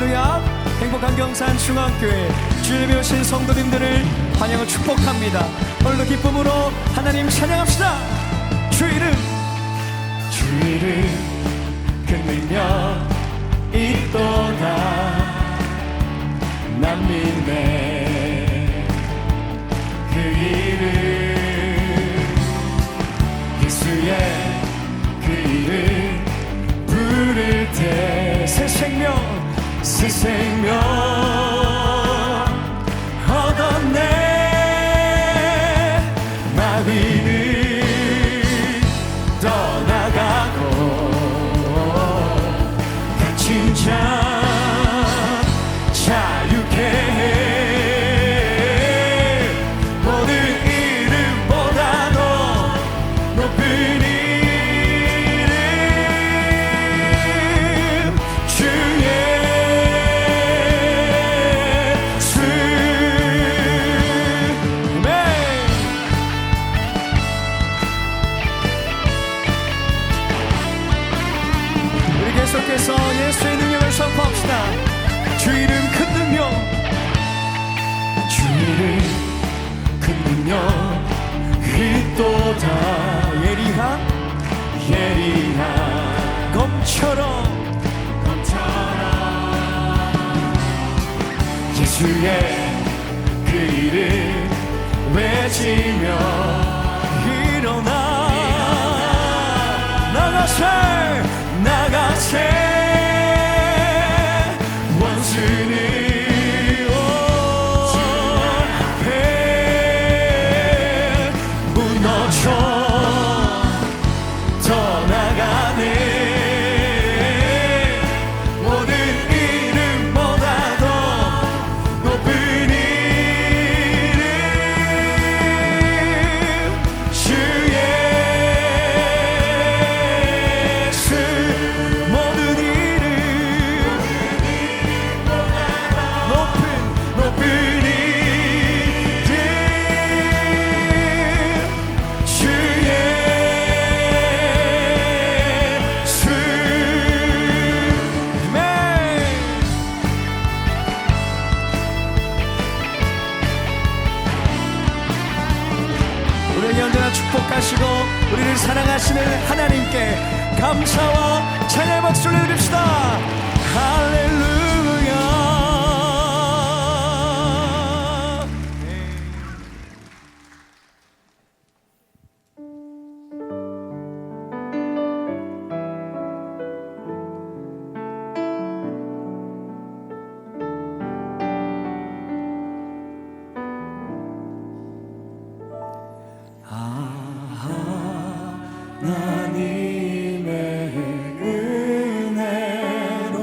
할렐루야. 행복한 경산 중앙교회 주님의 오신 성도님들을 환영을 축복합니다. 오늘도 기쁨으로 하나님 찬양합시다. 주 이름 큰 능력 있도다. 남미네 그 이름 예수의 그 이름 부를 때 새 생명 얻었네. 마귀는 떠나가고 갇힌 자 자유케 해. 모든 이름보다도 높은 이름 주 예수. 우리 계속해서 예수의 능력을 선포합시다. 주 이름 큰 능력, 주 이름 큰 능력 있도다. 예리한 검처럼 예수의 그 이름 외치며 일어나 나가세 원수는 앞에 무너져 떠나가네. 모든 이름보다도 높은 이름 주 예수. 모든 이름 높은 이름 주 예수. 아멘. 우리에게 언제나 축복하시고 우리를 사랑하시는 하나님께 감사와 찬양의 박수를 드립시다. 할렐루야. 하나님의 은혜로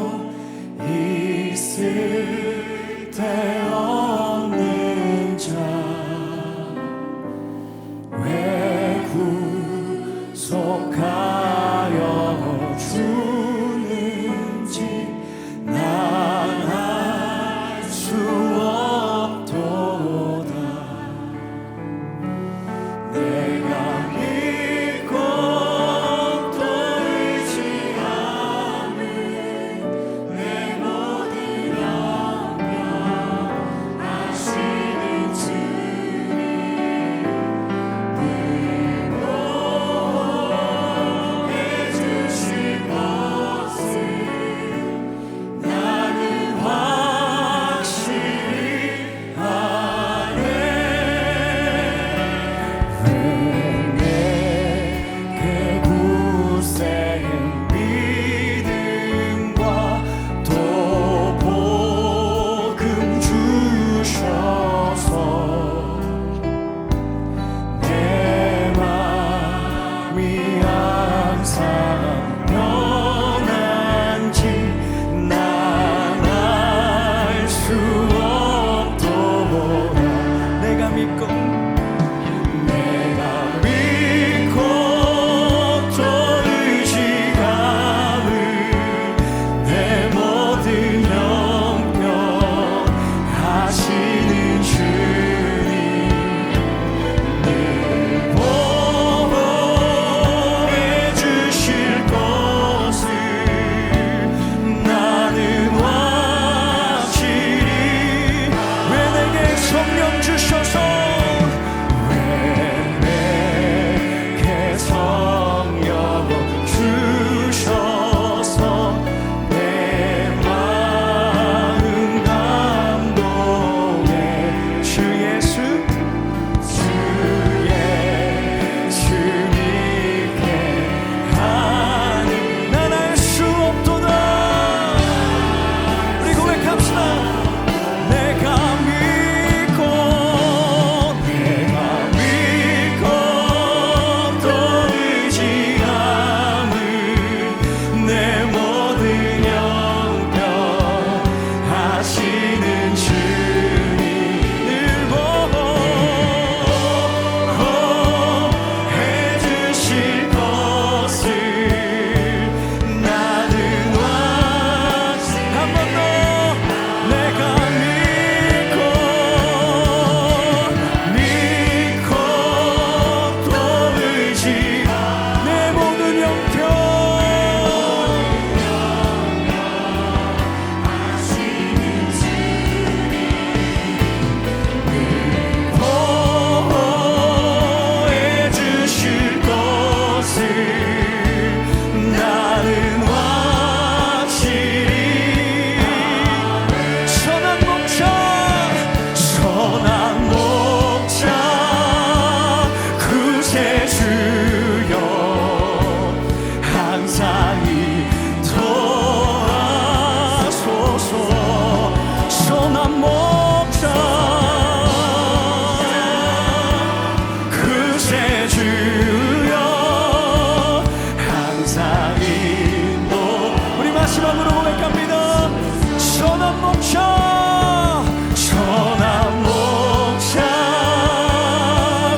소망으로 고백합니다. 선한 목자, 선한 목자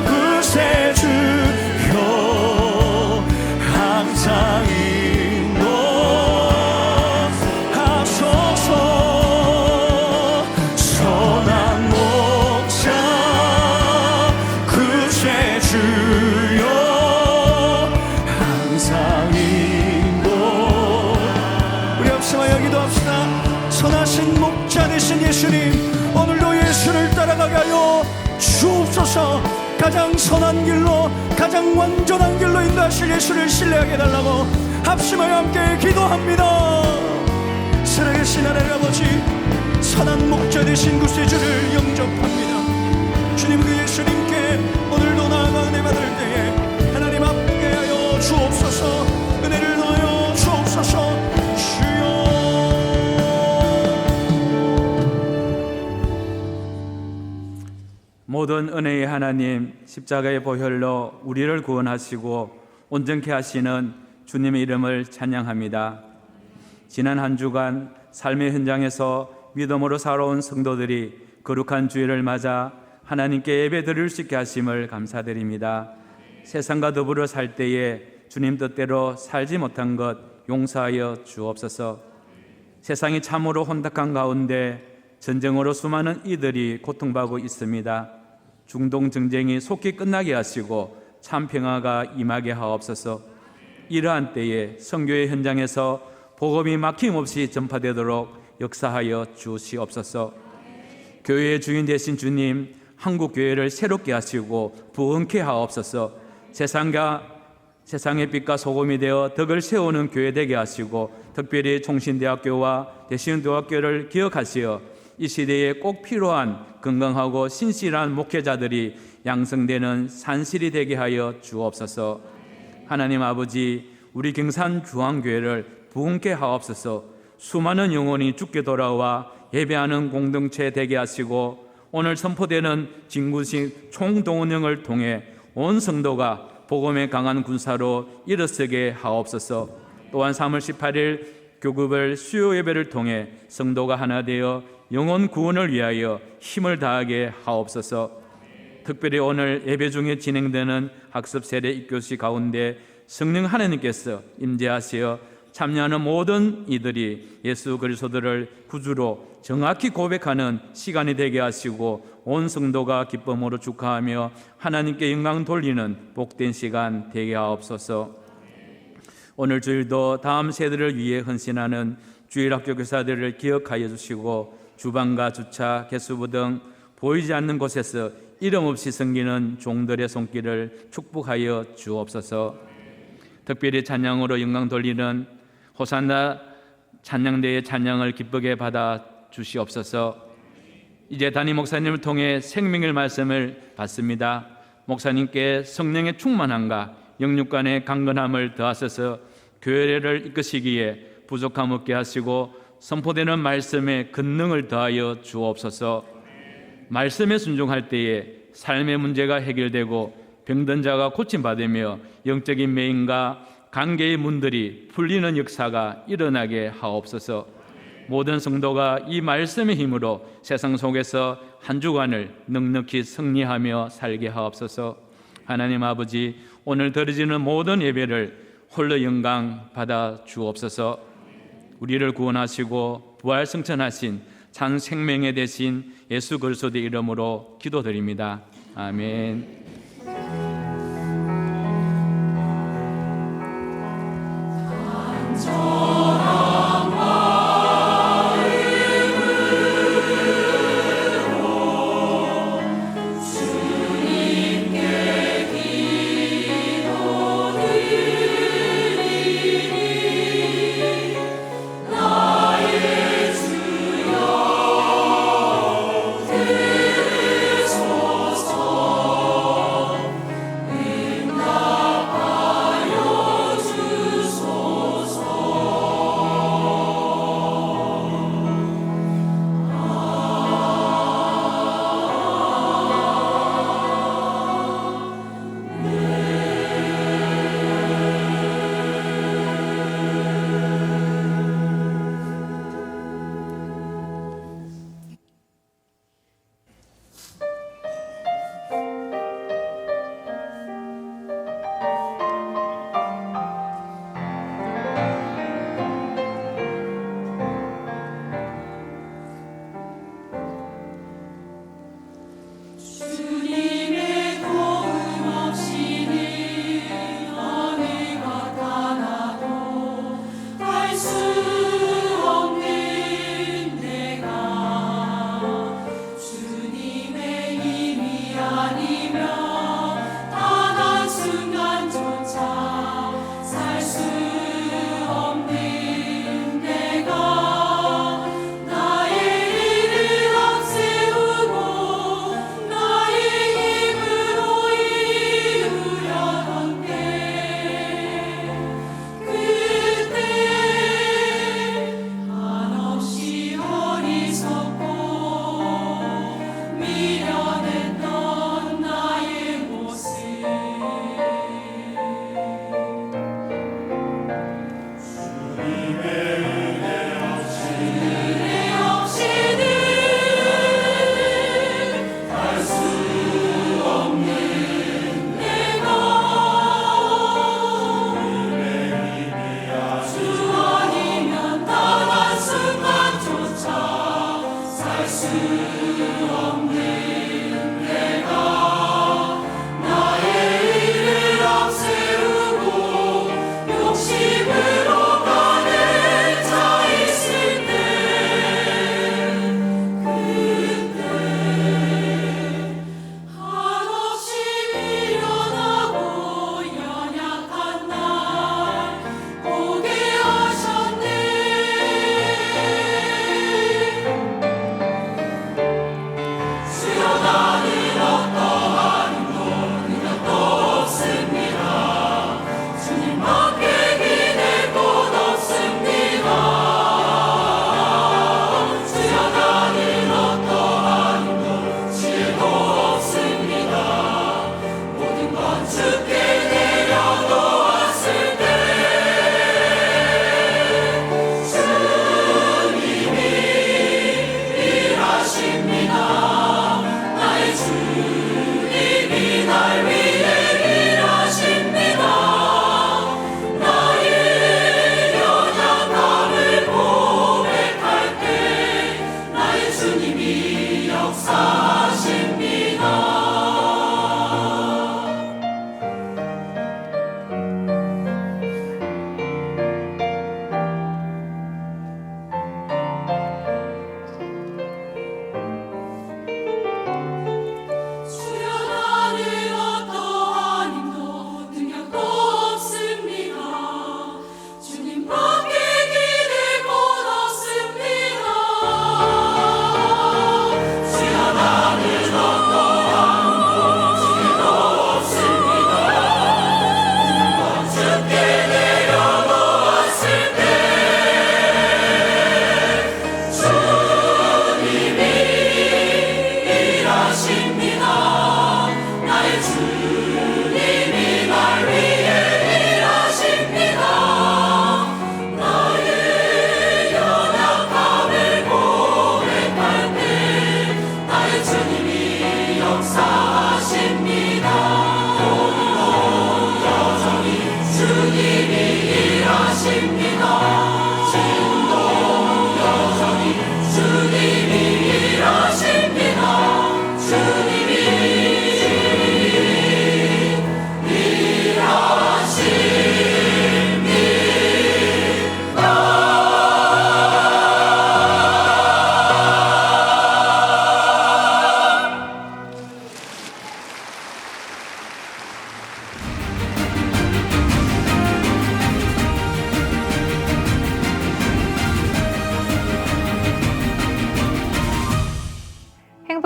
구세주여 항상 인도하소서. 선한 목자 구세주여 항상 인도. 우리 합심하여 기도합시다. 선하신 목자 되신 예수님, 오늘도 예수를 따라가게 하여 주옵소서. 가장 선한 길로, 가장 완전한 길로 인도하실 예수를 신뢰하게 해달라고 합심하여 함께 기도합니다. 살아계신 하나님 아버지, 선한 목자 되신 구세주를 영접합니다. 주님, 그 예수님께 오늘도 나아가 은혜 받을 때에 하나님 앞에 하여 주옵소서. 은혜를 더하여 주옵소서. 모든 은혜의 하나님, 십자가의 보혈로 우리를 구원하시고 온전케 하시는 주님의 이름을 찬양합니다. 지난 한 주간 삶의 현장에서 믿음으로 살아온 성도들이 거룩한 주일을 맞아 하나님께 예배드릴 수 있게 하심을 감사드립니다. 세상과 더불어 살 때에 주님 뜻대로 살지 못한 것 용서하여 주옵소서. 세상이 참으로 혼탁한 가운데 전쟁으로 수많은 이들이 고통받고 있습니다. 중동 전쟁이 속히 끝나게 하시고 참 평화가 임하게 하옵소서. 이러한 때에 선교의 현장에서 복음이 막힘없이 전파되도록 역사하여 주시옵소서. 교회의 주인 되신 주님, 한국 교회를 새롭게 하시고 부흥케 하옵소서. 세상의 빛과 소금이 되어 덕을 세우는 교회 되게 하시고, 특별히 총신대학교와 대신대학교를 기억하시어 이 시대에 꼭 필요한 건강하고 신실한 목회자들이 양성되는 산실이 되게 하여 주옵소서. 하나님 아버지, 우리 경산 중앙교회를 부흥케 하옵소서. 수많은 영혼이 주께 돌아와 예배하는 공동체 되게 하시고, 오늘 선포되는 진구식 총동원령을 통해 온 성도가 복음의 강한 군사로 일어서게 하옵소서. 또한 3월 18일 교급을 수요 예배를 통해 성도가 하나 되어 영혼 구원을 위하여 힘을 다하게 하옵소서. 특별히 오늘 예배 중에 진행되는 학습 세례 입교시 가운데 성령 하나님께서 임재하시어 참여하는 모든 이들이 예수 그리스도를 구주로 정확히 고백하는 시간이 되게 하시고, 온 성도가 기쁨으로 축하하며 하나님께 영광 돌리는 복된 시간 되게 하옵소서. 오늘 주일도 다음 세대를 위해 헌신하는 주일학교 교사들을 기억하여 주시고, 주방과 주차, 개수부 등 보이지 않는 곳에서 이름 없이 섬기는 종들의 손길을 축복하여 주옵소서. 특별히 찬양으로 영광 돌리는 호산나 찬양대의 찬양을 기쁘게 받아 주시옵소서. 이제 담임 목사님을 통해 생명의 말씀을 받습니다. 목사님께 성령의 충만함과 영육간의 강건함을 더하셔서 교회를 이끄시기에 부족함 없게 하시고, 선포되는 말씀에 권능을 더하여 주옵소서. 말씀에 순종할 때에 삶의 문제가 해결되고 병든 자가 고침받으며 영적인 매인과 관계의 문들이 풀리는 역사가 일어나게 하옵소서. 모든 성도가 이 말씀의 힘으로 세상 속에서 한 주간을 넉넉히 승리하며 살게 하옵소서. 하나님 아버지, 오늘 드려지는 모든 예배를 홀로 영광 받아 주옵소서. 우리를 구원하시고 부활 승천하신 참 생명의 대신 예수 그리스도의 이름으로 기도드립니다. 아멘.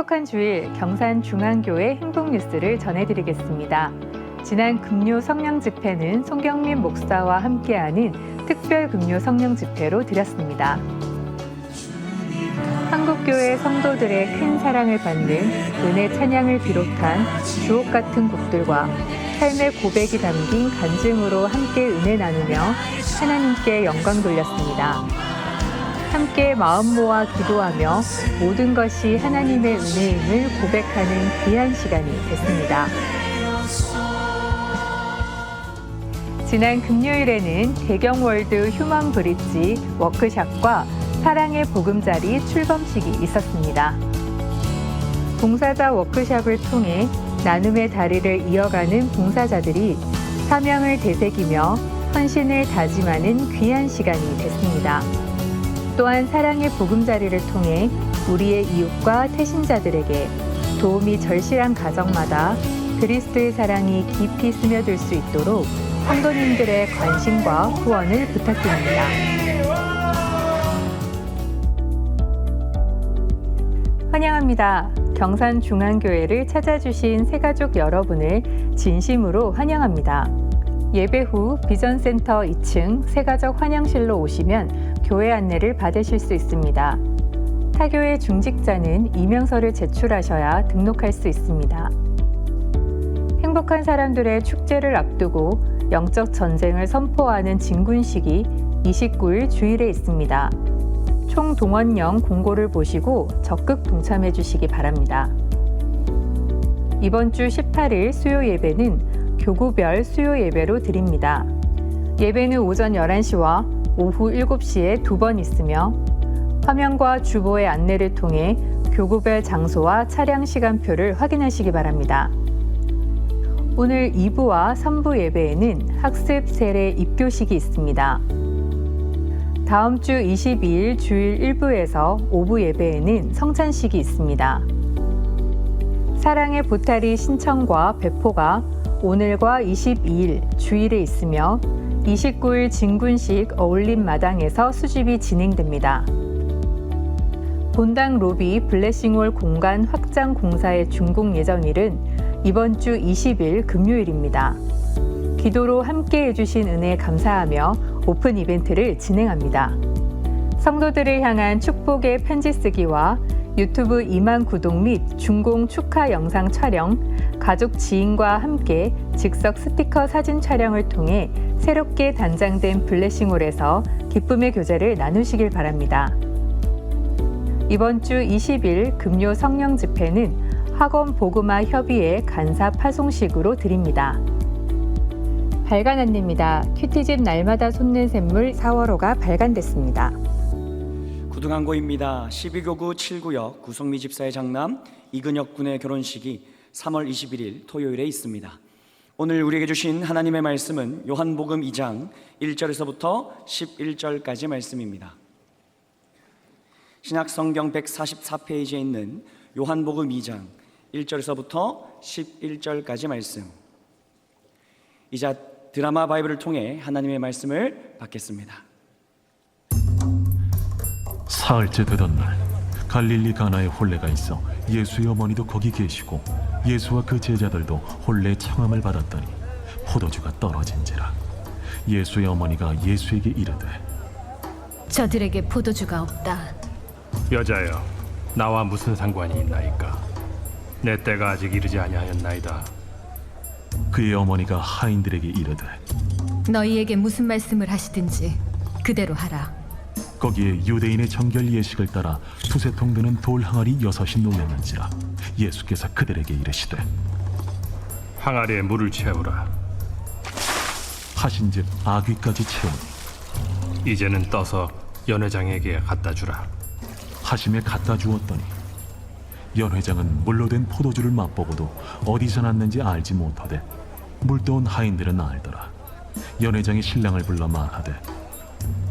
행복한 주일 경산중앙교회 행복뉴스를 전해드리겠습니다. 지난 금요 성령 집회는 송경민 목사와 함께하는 특별 금요 성령 집회로 드렸습니다. 한국교회 성도들의 큰 사랑을 받는 은혜 찬양을 비롯한 주옥 같은 곡들과 삶의 고백이 담긴 간증으로 함께 은혜 나누며 하나님께 영광 돌렸습니다. 함께 마음 모아 기도하며 모든 것이 하나님의 은혜임을 고백하는 귀한 시간이 됐습니다. 지난 금요일에는 대경월드 휴먼 브릿지 워크샵과 사랑의 보금자리 출범식이 있었습니다. 봉사자 워크샵을 통해 나눔의 다리를 이어가는 봉사자들이 사명을 되새기며 헌신을 다짐하는 귀한 시간이 됐습니다. 또한 사랑의 보금자리를 통해 우리의 이웃과 태신자들에게 도움이 절실한 가정마다 그리스도의 사랑이 깊이 스며들 수 있도록 성도님들의 관심과 후원을 부탁드립니다. 환영합니다. 경산중앙교회를 찾아주신 새가족 여러분을 진심으로 환영합니다. 예배 후 비전센터 2층 새가족 환영실로 오시면 교회 안내를 받으실 수 있습니다. 타교회 중직자는 이명서를 제출하셔야 등록할 수 있습니다. 행복한 사람들의 축제를 앞두고 영적 전쟁을 선포하는 진군식이 29일 주일에 있습니다. 총 동원령 공고를 보시고 적극 동참해 주시기 바랍니다. 이번 주 18일 수요 예배는 교구별 수요 예배로 드립니다. 예배는 오전 11시와 오후 7시에 2번 있으며 화면과 주보의 안내를 통해 교구별 장소와 차량 시간표를 확인하시기 바랍니다. 오늘 2부와 3부 예배에는 학습 세례 입교식이 있습니다. 다음 주 22일 주일 1부에서 5부 예배에는 성찬식이 있습니다. 사랑의 보따리 신청과 배포가 오늘과 22일 주일에 있으며 29일 진군식 어울림 마당에서 수집이 진행됩니다. 본당 로비 블레싱홀 공간 확장 공사의 준공 예정일은 이번 주 20일 금요일입니다. 기도로 함께 해주신 은혜 감사하며 오픈 이벤트를 진행합니다. 성도들을 향한 축복의 편지 쓰기와 유튜브 2만 구독 및 준공 축하 영상 촬영, 가족 지인과 함께 즉석 스티커 사진 촬영을 통해 새롭게 단장된 블레싱홀에서 기쁨의 교제를 나누시길 바랍니다. 이번 주 20일 금요 성령 집회는 학원 복음화 협의회 간사 파송식으로 드립니다. 발간 안내입니다. 큐티집 날마다 솟는 샘물 4월호가 발간됐습니다. 구등항고입니다. 12교구 7구역 구성미 집사의 장남 이근혁 군의 결혼식이 3월 21일 토요일에 있습니다. 오늘 우리에게 주신 하나님의 말씀은 요한복음 2장 1절에서부터 11절까지 말씀입니다. 신약성경 144페이지에 있는 요한복음 2장 1절에서부터 11절까지 말씀. 이제 드라마 바이블을 통해 하나님의 말씀을 받겠습니다. 사흘째 되던 날 갈릴리 가나에 혼례가 있어 예수의 어머니도 거기 계시고 예수와 그 제자들도 혼례 청함을 받았더니 포도주가 떨어진지라. 예수의 어머니가 예수에게 이르되 저들에게 포도주가 없다. 여자여, 나와 무슨 상관이 있나이까? 내 때가 아직 이르지 아니하였나이다. 그의 어머니가 하인들에게 이르되 너희에게 무슨 말씀을 하시든지 그대로 하라. 거기에 유대인의 정결 예식을 따라 두세 통 드는 돌 항아리 6이 놓였는지라. 예수께서 그들에게 이르시되 항아리에 물을 채우라. 하신즉 아귀까지 채우니 이제는 떠서 연회장에게 갖다 주라. 하심에 갖다 주었더니 연회장은 물로 된 포도주를 맛보고도 어디서 났는지 알지 못하되 물떠온 하인들은 알더라. 연회장이 신랑을 불러 말하되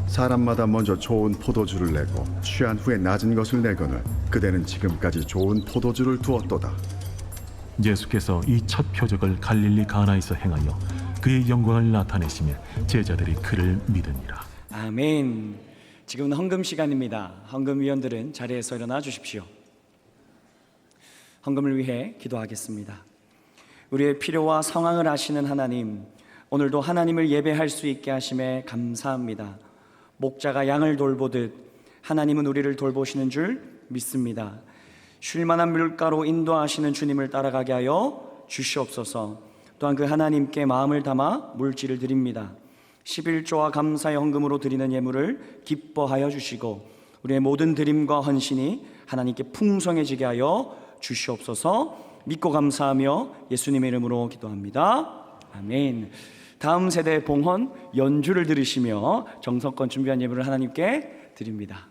사람마다 먼저 좋은 포도주를 내고 취한 후에 낮은 것을 내거늘 그대는 지금까지 좋은 포도주를 두었도다. 예수께서 이 첫 표적을 갈릴리 가나에서 행하여 그의 영광을 나타내시며 제자들이 그를 믿으니라. 아멘. 지금은 헌금 시간입니다. 헌금위원들은 자리에서 일어나 주십시오. 헌금을 위해 기도하겠습니다. 우리의 필요와 상황을 아시는 하나님, 오늘도 하나님을 예배할 수 있게 하심에 감사합니다. 목자가 양을 돌보듯 하나님은 우리를 돌보시는 줄 믿습니다. 쉴만한 물가로 인도하시는 주님을 따라가게 하여 주시옵소서. 또한 그 하나님께 마음을 담아 물질을 드립니다. 11조와 감사의 헌금으로 드리는 예물을 기뻐하여 주시고 우리의 모든 드림과 헌신이 하나님께 풍성해지게 하여 주시옵소서. 믿고 감사하며 예수님의 이름으로 기도합니다. 아멘. 다음 세대 봉헌 연주를 들으시며 정성껏 준비한 예물을 하나님께 드립니다.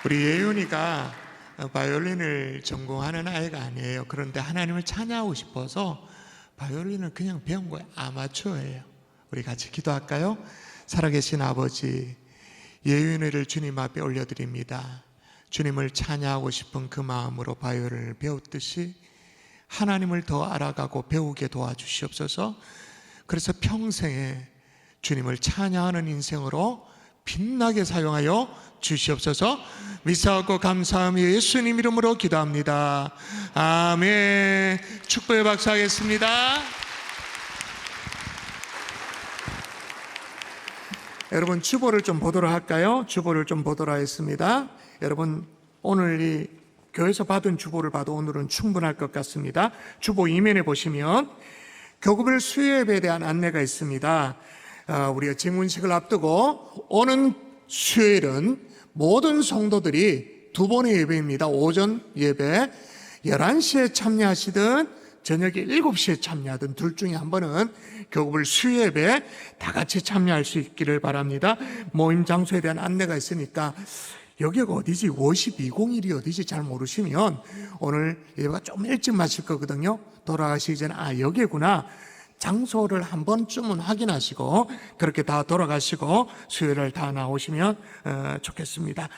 우리 예윤이가 바이올린을 전공하는 아이가 아니에요. 그런데 하나님을 찬양하고 싶어서 바이올린을 그냥 배운 거예요. 아마추어예요. 우리 같이 기도할까요? 살아계신 아버지, 예윤이를 주님 앞에 올려드립니다. 주님을 찬양하고 싶은 그 마음으로 바이올린을 배웠듯이 하나님을 더 알아가고 배우게 도와주시옵소서. 그래서 평생에 주님을 찬양하는 인생으로 빛나게 사용하여 주시옵소서. 믿사옵고 감사하며 예수님 이름으로 기도합니다. 아멘. 축복의 박수 하겠습니다. 여러분 주보를 좀 보도록 할까요? 주보를 좀 보도록 하겠습니다. 여러분 오늘 이 교회에서 받은 주보를 봐도 오늘은 충분할 것 같습니다. 주보 이면에 보시면 교구별 수요예배에 대한 안내가 있습니다. 우리가 증문식을 앞두고 오는 수요일은 모든 성도들이 두 번의 예배입니다. 오전 예배 11시에 참여하시든 저녁에 7시에 참여하든 둘 중에 한 번은 교구별 수요예배 다 같이 참여할 수 있기를 바랍니다. 모임 장소에 대한 안내가 있으니까 여기가 어디지? 5201이 어디지? 잘 모르시면 오늘 예배가 좀 일찍 마칠 거거든요. 돌아가시기 전에 여기구나. 장소를 한 번쯤은 확인하시고 그렇게 다 돌아가시고 수요일을 다 나오시면 좋겠습니다.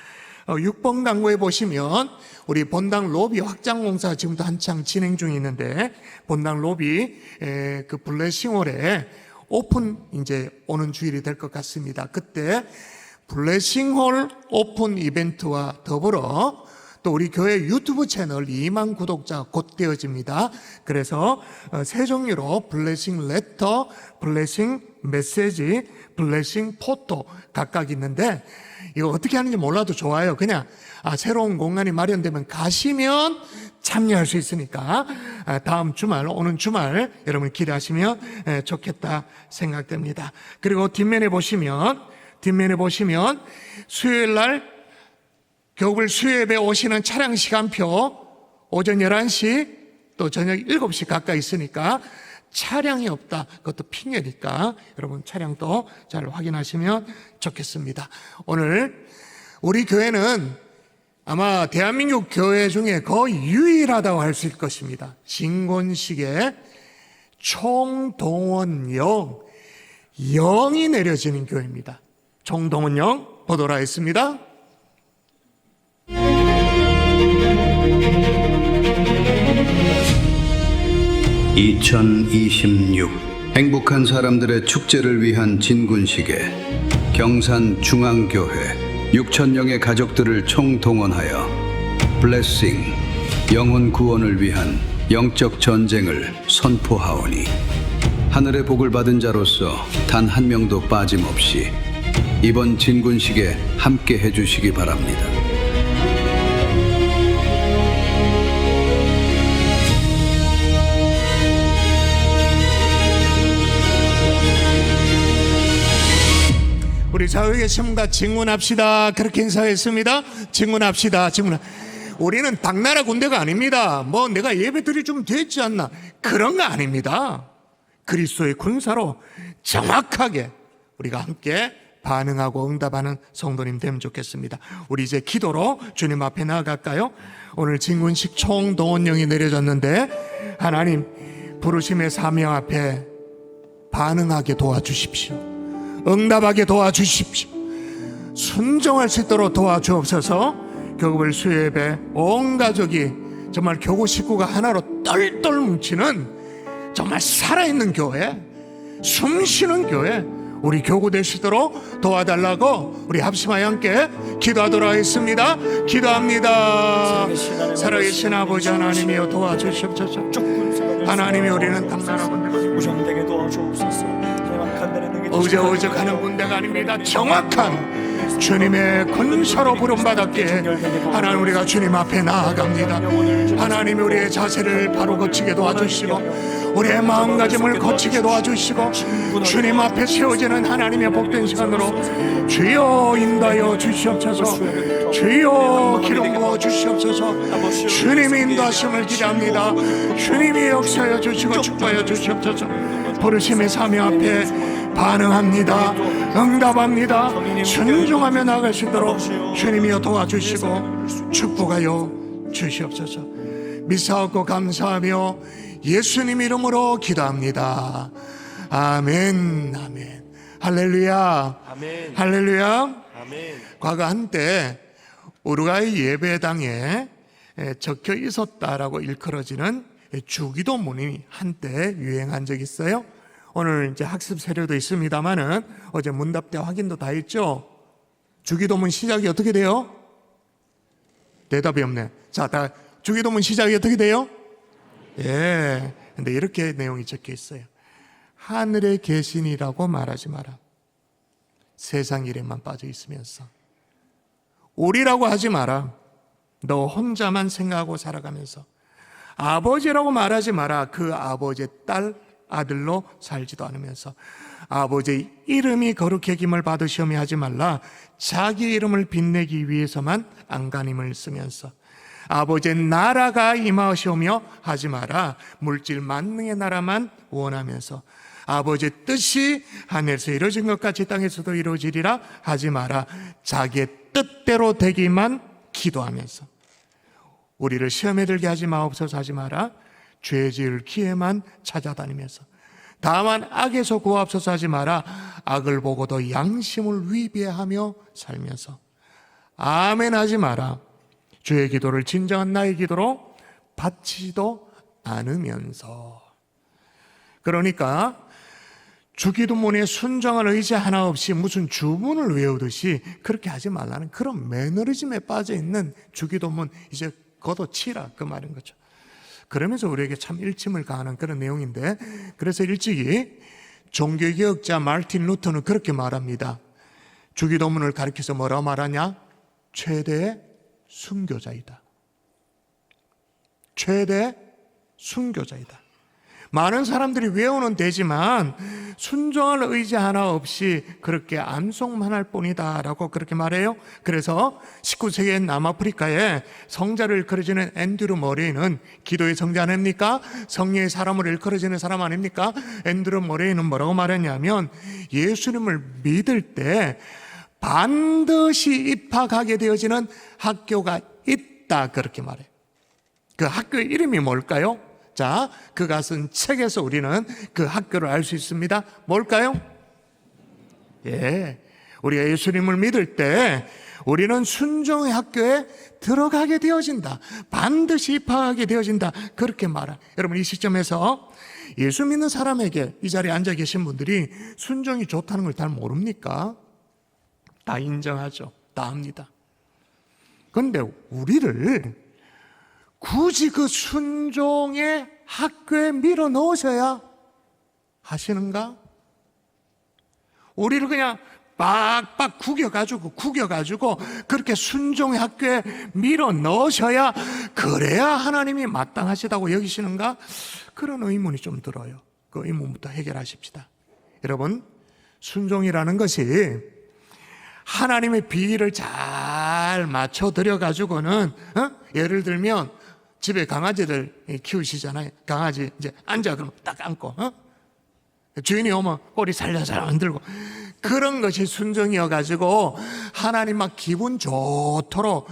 6번 강구에 보시면 우리 본당 로비 확장 공사 지금도 한창 진행 중에 있는데 본당 로비 그 블레싱홀에 오픈 이제 오는 주일이 될 것 같습니다. 그때 블레싱홀 오픈 이벤트와 더불어 또 우리 교회 유튜브 채널 2만 구독자 곧 되어집니다. 그래서 세 종류로 블레싱 레터, 블레싱 메시지, 블레싱 포토 각각 있는데 이거 어떻게 하는지 몰라도 좋아요. 그냥 새로운 공간이 마련되면 가시면 참여할 수 있으니까 다음 주말, 오는 주말 여러분 기대하시면 좋겠다 생각됩니다. 그리고 뒷면에 보시면 수요일 날 교구별 수요예배 오시는 차량 시간표 오전 11시 또 저녁 7시 가까이 있으니까 차량이 없다. 그것도 핑계니까 여러분 차량도 잘 확인하시면 좋겠습니다. 오늘 우리 교회는 아마 대한민국 교회 중에 거의 유일하다고 할 수 있을 것입니다. 진곤식에 총동원령, 영이 내려지는 교회입니다. 총동원령 보도록 하겠습니다. 2026 행복한 사람들의 축제를 위한 진군식에 경산중앙교회 6,000명의 가족들을 총동원하여 블레싱 영혼 구원을 위한 영적 전쟁을 선포하오니 하늘의 복을 받은 자로서 단 한 명도 빠짐없이 이번 진군식에 함께 해주시기 바랍니다. 우리 좌우에 계시면 다 증문합시다. 그렇게 인사했습니다. 증문합시다. 우리는 당나라 군대가 아닙니다. 뭐 내가 예배 드릴 좀 됐지 않나 그런 거 아닙니다. 그리스도의 군사로 정확하게 우리가 함께 반응하고 응답하는 성도님 되면 좋겠습니다. 우리 이제 기도로 주님 앞에 나아갈까요? 오늘 진군식 총동원령이 내려졌는데 하나님 부르심의 사명 앞에 반응하게 도와주십시오. 응답하게 도와주십시오. 순종할 수 있도록 도와주옵소서. 교구별 수요예배 온 가족이 정말 교구 식구가 하나로 똘똘 뭉치는 정말 살아있는 교회, 숨쉬는 교회 우리 교구 되시도록 도와달라고 우리 합심하여 함께 기도하도록 하겠습니다. 기도합니다. 살아계신 아버지 하나님이여 도와주시옵소서. 하나님이 우리는 당나라 군대가 우정되게 도와주옵소서. 어저어저가는 군대가 아닙니다. 정확한 주님의 군사로 부름받았기에 하나님 우리가 주님 앞에 나아갑니다. 하나님 우리의 자세를 바로 고치게 도와주시고 우리의 마음가짐을 고치게 도와주시고 주님 앞에 세워지는 하나님의 복된 시간으로 주여 인도하여 주시옵소서. 주여 기름 부어 주시옵소서. 주님의 인도하심을 기대합니다. 주님이 역사하여 주시고 축복하여 주시옵소서. 부르심의 사명 앞에 반응합니다. 응답합니다. 순종하며 나아갈 수 있도록 주님이여 도와주시고 축복하여 주시옵소서. 믿사옵고 감사하며 예수님 이름으로 기도합니다. 아멘. 아멘. 할렐루야. 아멘. 할렐루야. 아멘. 과거 한때 우루과이 예배당에 적혀 있었다라고 일컬어지는 주기도문이 한때 유행한 적이 있어요. 오늘 이제 학습 세례도 있습니다만은 어제 문답대 확인도 다 했죠. 주기도문 시작이 어떻게 돼요? 대답이 없네. 자, 다 주기도문 시작이 어떻게 돼요? 예. 근데 이렇게 내용이 적혀 있어요. 하늘에 계신이라고 말하지 마라. 세상 일에만 빠져 있으면서. 우리라고 하지 마라. 너 혼자만 생각하고 살아가면서. 아버지라고 말하지 마라. 그 아버지의 딸, 아들로 살지도 않으면서. 아버지의 이름이 거룩히 여김을 받으시오며 하지 말라. 자기 이름을 빛내기 위해서만 안간힘을 쓰면서. 아버지의 나라가 임하시오며 하지 마라. 물질 만능의 나라만 원하면서. 아버지의 뜻이 하늘에서 이루어진 것 같이 땅에서도 이루어지리라 하지 마라. 자기의 뜻대로 되기만 기도하면서. 우리를 시험에 들게 하지 마옵소서 하지 마라. 죄 지을 기회만 찾아다니면서. 다만 악에서 구하옵소서 하지 마라. 악을 보고도 양심을 위배하며 살면서. 아멘 하지 마라. 주의 기도를 진정한 나의 기도로 바치지도 않으면서. 그러니까 주기도문에 순정할 의지 하나 없이 무슨 주문을 외우듯이 그렇게 하지 말라는 그런 매너리즘에 빠져있는 주기도문 이제 걷어치라 그 말인 거죠. 그러면서 우리에게 참 일침을 가하는 그런 내용인데, 그래서 일찍이 종교개혁자 마르틴 루터는 그렇게 말합니다. 주기도문을 가리켜서 뭐라고 말하냐? 최대의 순교자이다. 최대 순교자이다. 많은 사람들이 외우는 되지만 순종할 의지 하나 없이 그렇게 암송만 할 뿐이다 라고 그렇게 말해요. 그래서 19세기 남아프리카에 성자를 일컬어지는 앤드루 머레이는 기도의 성자 아닙니까? 성령의 사람을 일컬어지는 사람 아닙니까? 앤드루 머레이는 뭐라고 말했냐면 예수님을 믿을 때 반드시 입학하게 되어지는 학교가 있다 그렇게 말해요. 그 학교의 이름이 뭘까요? 자, 그가 쓴 책에서 우리는 그 학교를 알 수 있습니다. 뭘까요? 예, 우리가 예수님을 믿을 때 우리는 순종의 학교에 들어가게 되어진다. 반드시 입학하게 되어진다. 그렇게 말합니다. 여러분, 이 시점에서 예수 믿는 사람에게 이 자리에 앉아 계신 분들이 순종이 좋다는 걸 잘 모릅니까? 다 인정하죠. 다 압니다. 그런데 우리를 굳이 그 순종의 학교에 밀어 넣으셔야 하시는가? 우리를 그냥 빡빡 구겨가지고 그렇게 순종의 학교에 밀어 넣으셔야 그래야 하나님이 마땅하시다고 여기시는가? 그런 의문이 좀 들어요. 그 의문부터 해결하십시다. 여러분, 순종이라는 것이 하나님의 비위를 잘 맞춰드려가지고는 예를 들면 집에 강아지들 키우시잖아요. 강아지 이제 앉아 그러면 딱 앉고 주인이 오면 꼬리 살려서 안 들고 그런 것이 순종이어가지고 하나님 막 기분 좋도록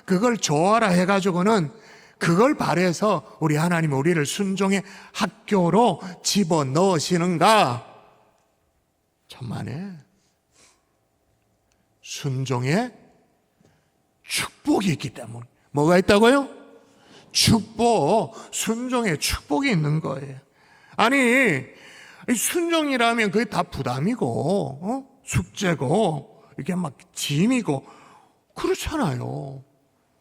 그걸 좋아라 해가지고는 그걸 바래서 우리 하나님이 우리를 순종의 학교로 집어넣으시는가? 천만에 순종의 축복이 있기 때문에. 뭐가 있다고요? 축복, 순종의 축복이 있는 거예요. 아니, 순종이라면 그게 다 부담이고 숙제고 이게 막 짐이고 그렇잖아요.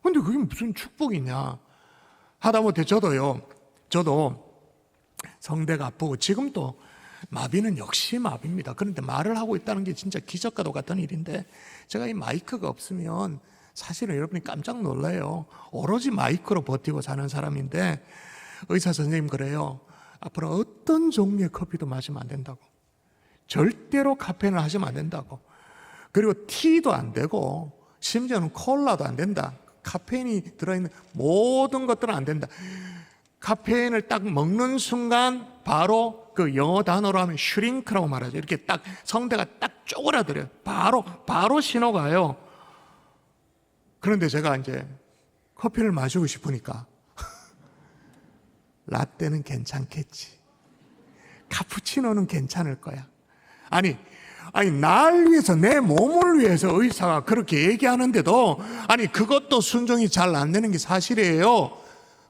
근데 그게 무슨 축복이냐? 하다못해 저도 성대가 아프고 지금도 마비는 역시 마비입니다. 그런데 말을 하고 있다는 게 진짜 기적과도 같은 일인데 제가 이 마이크가 없으면 사실은 여러분이 깜짝 놀라요. 오로지 마이크로 버티고 사는 사람인데 의사 선생님 그래요. 앞으로 어떤 종류의 커피도 마시면 안 된다고. 절대로 카페인을 하시면 안 된다고. 그리고 티도 안 되고 심지어는 콜라도 안 된다. 카페인이 들어있는 모든 것들은 안 된다. 카페인을 딱 먹는 순간 바로 그 영어 단어로 하면 슈링크라고 말하죠. 이렇게 딱 성대가 딱 쪼그라들어요. 바로 신호가요. 그런데 제가 이제 커피를 마시고 싶으니까 라떼는 괜찮겠지. 카푸치노는 괜찮을 거야. 아니 날 위해서 내 몸을 위해서 의사가 그렇게 얘기하는데도 아니 그것도 순종이 잘 안 되는 게 사실이에요.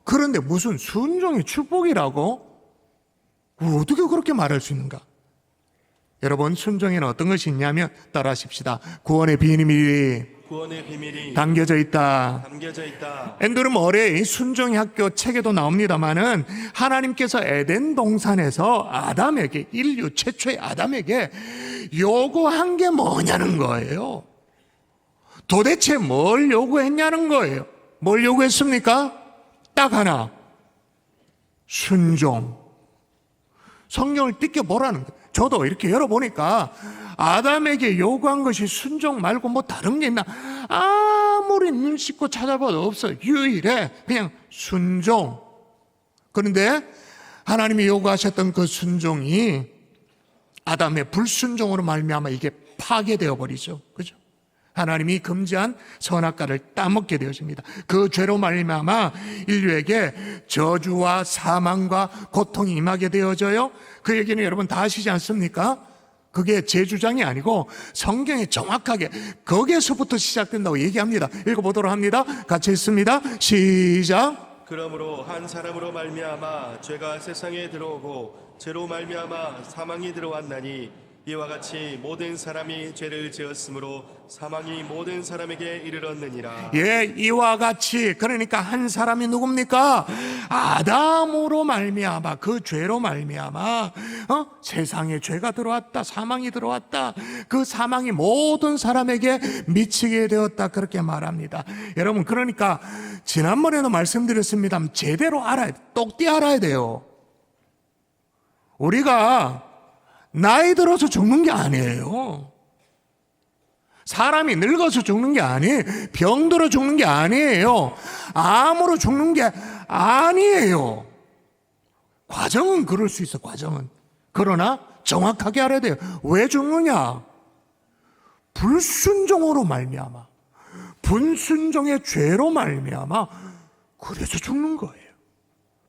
그런데 무슨 순종의 축복이라고? 어떻게 그렇게 말할 수 있는가? 여러분, 순종에는 어떤 것이 있냐면 따라하십시다. 구원의 비밀이 담겨져 있다. 앤드루 머레이 순종의 학교 책에도 나옵니다만은 하나님께서 에덴 동산에서 아담에게, 인류 최초의 아담에게 요구한 게 뭐냐는 거예요. 도대체 뭘 요구했냐는 거예요. 뭘 요구했습니까? 딱 하나, 순종. 성경을 뜯겨보라는 거예요. 저도 이렇게 열어보니까 아담에게 요구한 것이 순종 말고 뭐 다른 게 있나? 아무리 눈 씻고 찾아봐도 없어요. 유일해 그냥 순종. 그런데 하나님이 요구하셨던 그 순종이 아담의 불순종으로 말미암아 이게 파괴되어 버리죠. 그죠? 하나님이 금지한 선악과를 따먹게 되어집니다. 그 죄로 말미암아 인류에게 저주와 사망과 고통이 임하게 되어져요. 그 얘기는 여러분 다 아시지 않습니까? 그게 제 주장이 아니고 성경이 정확하게 거기에서부터 시작된다고 얘기합니다. 읽어보도록 합니다. 같이 읽습니다. 시작. 그러므로 한 사람으로 말미암아 죄가 세상에 들어오고 죄로 말미암아 사망이 들어왔나니 이와 같이 모든 사람이 죄를 지었으므로 사망이 모든 사람에게 이르렀느니라. 예, 이와 같이. 그러니까 한 사람이 누굽니까? 아담으로 말미암아, 그 죄로 말미암아 세상에 죄가 들어왔다, 사망이 들어왔다. 그 사망이 모든 사람에게 미치게 되었다, 그렇게 말합니다. 여러분, 그러니까 지난번에도 말씀드렸습니다. 제대로 알아야 돼. 똑띠 알아야 돼요. 우리가 나이 들어서 죽는 게 아니에요. 사람이 늙어서 죽는 게 아니에요. 병들어 죽는 게 아니에요. 암으로 죽는 게 아니에요. 과정은 그럴 수 있어, 과정은. 그러나 정확하게 알아야 돼요. 왜 죽느냐? 불순종으로 말미암아, 분순종의 죄로 말미암아, 그래서 죽는 거예요.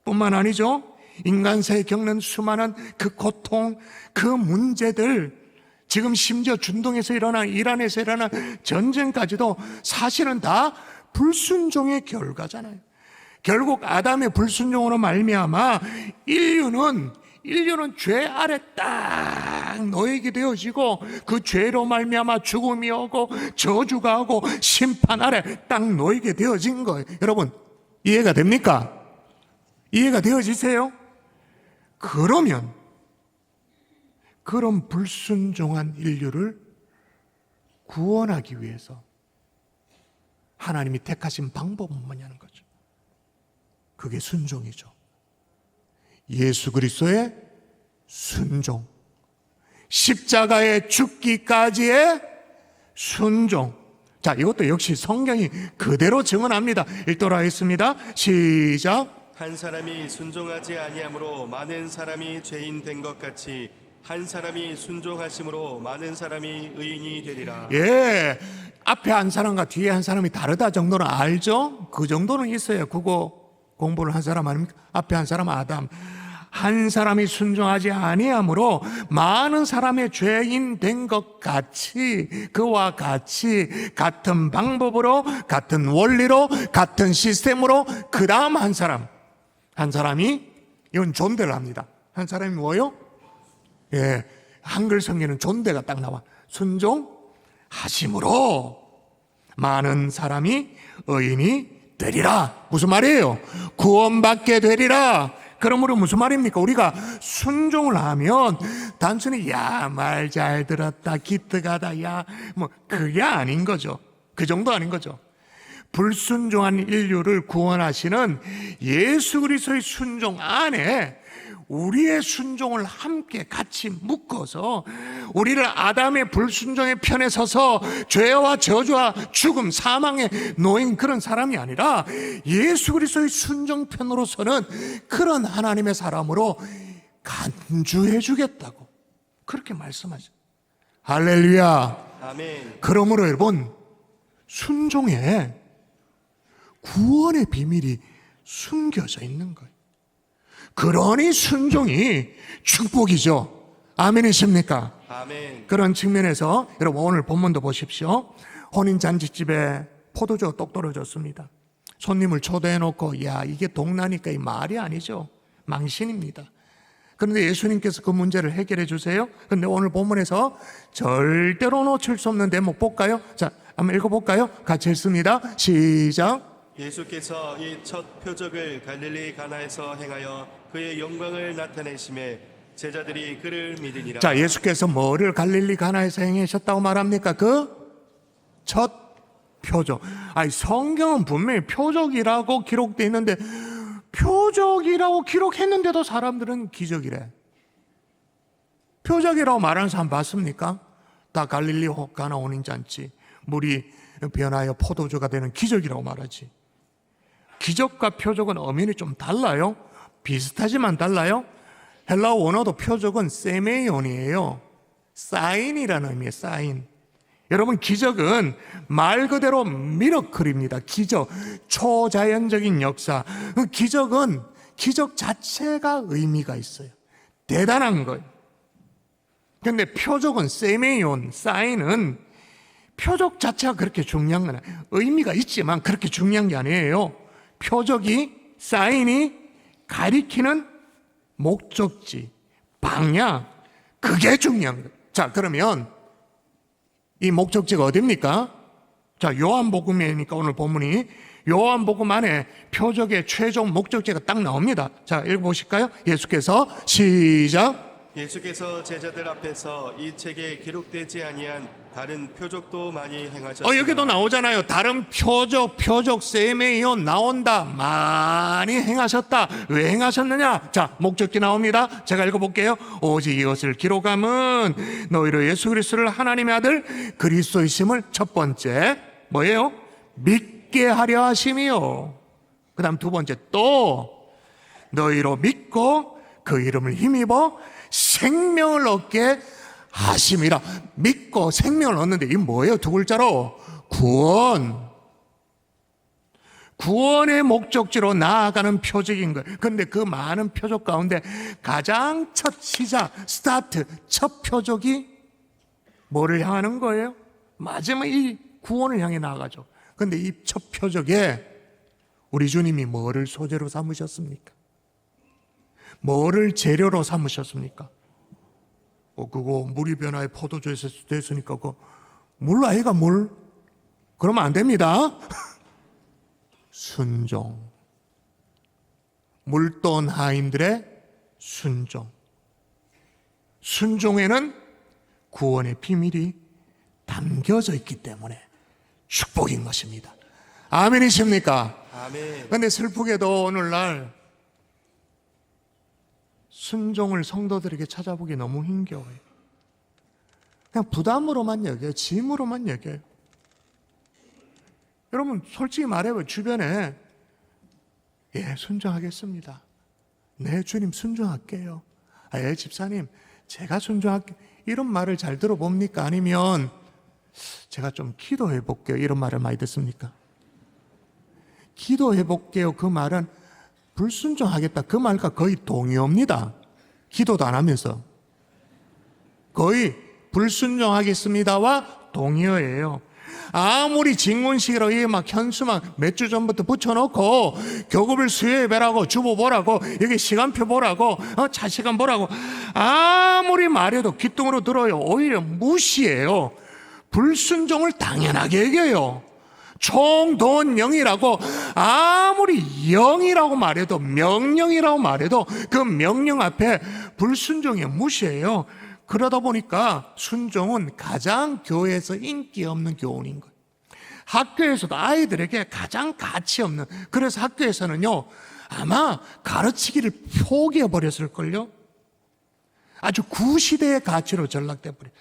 뿐만 아니죠. 인간사에 겪는 수많은 그 고통, 그 문제들, 지금 심지어 중동에서 일어난, 이란에서 일어난 전쟁까지도 사실은 다 불순종의 결과잖아요. 결국 아담의 불순종으로 말미암아 인류는 죄 아래 딱 놓이게 되어지고 그 죄로 말미암아 죽음이 오고 저주가 오고 심판 아래 딱 놓이게 되어진 거예요. 여러분, 이해가 됩니까? 이해가 되어지세요? 그런 불순종한 인류를 구원하기 위해서 하나님이 택하신 방법은 뭐냐는 거죠. 그게 순종이죠. 예수 그리스도의 순종, 십자가에 죽기까지의 순종. 자, 이것도 역시 성경이 그대로 증언합니다. 읽도록 하겠습니다. 시작. 한 사람이 순종하지 아니함으로 많은 사람이 죄인 된 것 같이 한 사람이 순종하심으로 많은 사람이 의인이 되리라. 예, 앞에 한 사람과 뒤에 한 사람이 다르다 정도는 알죠? 그 정도는 있어요. 국어 공부를 한 사람 아닙니까? 앞에 한 사람 아담, 한 사람이 순종하지 아니함으로 많은 사람의 죄인 된 것 같이, 그와 같이 같은 방법으로, 같은 원리로, 같은 시스템으로 그 다음 한 사람이 이건 존대를 합니다. 한 사람이 뭐예요? 예, 한글 성경에는 존대가 딱 나와. 순종하심으로 많은 사람이 의인이 되리라. 무슨 말이에요? 구원받게 되리라. 그러므로 무슨 말입니까? 우리가 순종을 하면 단순히 야, 말 잘 들었다, 기특하다, 야, 뭐 그게 아닌 거죠. 그 정도 아닌 거죠. 불순종한 인류를 구원하시는 예수 그리스도의 순종 안에 우리의 순종을 함께 같이 묶어서 우리를 아담의 불순종의 편에 서서 죄와 저주와 죽음, 사망에 놓인 그런 사람이 아니라 예수 그리스도의 순종 편으로서는 그런 하나님의 사람으로 간주해 주겠다고 그렇게 말씀하죠. 할렐루야. 아멘. 그러므로 여러분, 순종에 구원의 비밀이 숨겨져 있는 거예요. 그러니 순종이 축복이죠. 아멘이십니까? 아멘. 그런 측면에서 여러분 오늘 본문도 보십시오. 혼인잔치집에 포도주가 똑 떨어졌습니다. 손님을 초대해 놓고 야, 이게 동나니까 이 말이 아니죠. 망신입니다. 그런데 예수님께서 그 문제를 해결해 주세요. 그런데 오늘 본문에서 절대로 놓칠 수 없는 대목 볼까요? 자, 한번 읽어볼까요? 같이 읽습니다. 시작. 예수께서 이 첫 표적을 갈릴리 가나에서 행하여 그의 영광을 나타내심에 제자들이 그를 믿으니라. 자, 예수께서 뭐를 갈릴리 가나에서 행하셨다고 말합니까? 그 첫 표적. 아니, 성경은 분명히 표적이라고 기록되어 있는데 표적이라고 기록했는데도 사람들은 기적이래. 표적이라고 말하는 사람 봤습니까? 다 갈릴리 가나 혼인잔치, 물이 변하여 포도주가 되는 기적이라고 말하지. 기적과 표적은 어민이 좀 달라요. 비슷하지만 달라요. 헬라어 원어도 표적은 세메이온이에요. 사인이라는 의미예요. 사인. 여러분, 기적은 말 그대로 미러클입니다. 기적, 초자연적인 역사. 기적은 기적 자체가 의미가 있어요. 대단한 거예요. 그런데 표적은 세메이온, 사인은 표적 자체가 그렇게 중요한 건 아니에요. 의미가 있지만 그렇게 중요한 게 아니에요. 표적이, 사인이 가리키는 목적지, 방향, 그게 중요한 거예요. 자, 그러면 이 목적지가 어디입니까? 자, 요한복음이니까 오늘 본문이 요한복음 안에 표적의 최종 목적지가 딱 나옵니다. 자, 읽어보실까요? 예수께서 시작. 예수께서 제자들 앞에서 이 책에 기록되지 아니한 다른 표적도 많이 행하셨으나 여기도 나오잖아요. 다른 표적 세메이온 나온다. 많이 행하셨다. 왜 행하셨느냐? 자, 목적지 나옵니다. 제가 읽어볼게요. 오직 이것을 기록함은 너희로 예수 그리스도를 하나님의 아들 그리스도이심을 첫 번째 뭐예요? 믿게 하려 하심이요. 그 다음 두 번째 또 너희로 믿고 그 이름을 힘입어 생명을 얻게 하심이라. 믿고 생명을 얻는데 이 뭐예요? 두 글자로 구원. 구원의 목적지로 나아가는 표적인 거예요. 그런데 그 많은 표적 가운데 가장 첫 시작, 스타트, 첫 표적이 뭐를 향하는 거예요? 마지막 이 구원을 향해 나아가죠. 그런데 이 첫 표적에 우리 주님이 뭐를 소재로 삼으셨습니까? 뭐를 재료로 삼으셨습니까? 그거 물이 변화에 포도주에서 됐으니까 그거 물 아이가 물? 그러면 안 됩니다. 순종. 물돈 하인들의 순종. 순종에는 구원의 비밀이 담겨져 있기 때문에 축복인 것입니다. 아멘이십니까? 아멘. 그런데 슬프게도 오늘날 순종을 성도들에게 찾아보기 너무 힘겨워요. 그냥 부담으로만 여겨요. 짐으로만 여겨요. 여러분 솔직히 말해봐요. 주변에 순종하겠습니다. 네, 주님 순종할게요. 집사님 제가 순종할게요. 이런 말을 잘 들어봅니까? 아니면 제가 좀 기도해 볼게요. 이런 말을 많이 듣습니까? 기도해 볼게요. 그 말은 불순종하겠다. 그 말과 거의 동의어입니다. 기도도 안 하면서. 거의 불순종하겠습니다와 동의어예요. 아무리 진군식이라고 이게 막 현수막 몇 주 전부터 붙여놓고 교급을 수요예배라고 주보 보라고 여기 시간표 보라고 차시간 보라고 아무리 말해도 귀뚱으로 들어요. 오히려 무시해요. 불순종을 당연하게 여겨요. 총돈 영이라고 아무리 영이라고 말해도 명령이라고 말해도 그 명령 앞에 불순종에 무시해요. 그러다 보니까 순종은 가장 교회에서 인기 없는 교훈인 거예요. 학교에서도 아이들에게 가장 가치 없는, 그래서 학교에서는요 아마 가르치기를 포기해 버렸을걸요. 아주 구시대의 가치로 전락돼 버려요.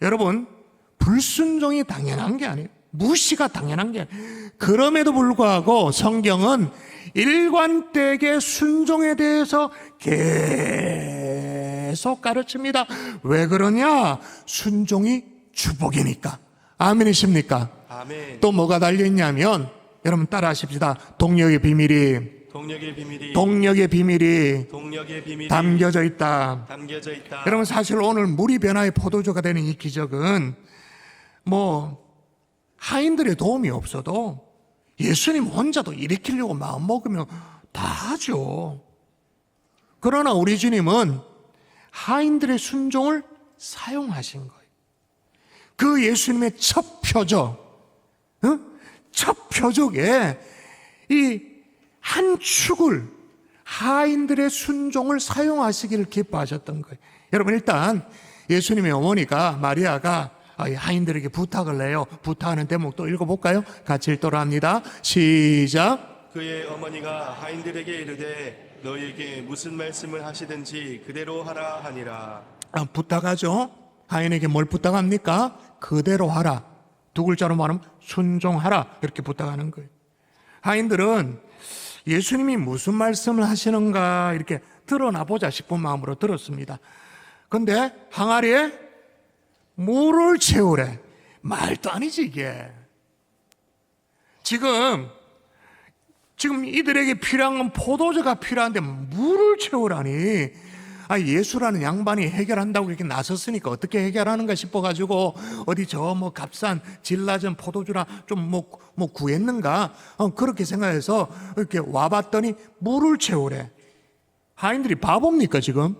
여러분 불순종이 당연한 게 아니에요. 무시가 당연한 게 아니에요. 그럼에도 불구하고 성경은 일관되게 순종에 대해서 계속 가르칩니다. 왜 그러냐? 순종이 축복이니까. 아멘이십니까? 아멘. 또 뭐가 달려있냐면 여러분 따라하십시다. 동력의 비밀이 담겨져 있다. 여러분 사실 오늘 물이 변화의 포도주가 되는 이 기적은 하인들의 도움이 없어도 예수님 혼자도 일으키려고 마음 먹으면 다 하죠. 그러나 우리 주님은 하인들의 순종을 사용하신 거예요. 그 예수님의 첫 표적, 첫 표적에 이 한 축을 하인들의 순종을 사용하시기를 기뻐하셨던 거예요. 여러분, 일단 예수님의 어머니가 마리아가 하인들에게 부탁을 해요. 부탁하는 대목도 읽어볼까요? 같이 읽도록 합니다. 시작. 그의 어머니가 하인들에게 이르되 너희에게 무슨 말씀을 하시든지 그대로 하라 하니라. 부탁하죠. 하인에게 뭘 부탁합니까? 그대로 하라. 두 글자로 말하면 순종하라. 이렇게 부탁하는 거예요. 하인들은 예수님이 무슨 말씀을 하시는가 이렇게 드러나 보자 싶은 마음으로 들었습니다. 근데 항아리에 물을 채우래. 말도 아니지 이게. 지금 이들에게 필요한 건 포도주가 필요한데 물을 채우라니. 예수라는 양반이 해결한다고 이렇게 나섰으니까 어떻게 해결하는가 싶어가지고 어디 저 뭐 값싼 질 낮은 포도주라 좀 뭐 구했는가 그렇게 생각해서 이렇게 와봤더니 물을 채우래. 하인들이 바보입니까 지금?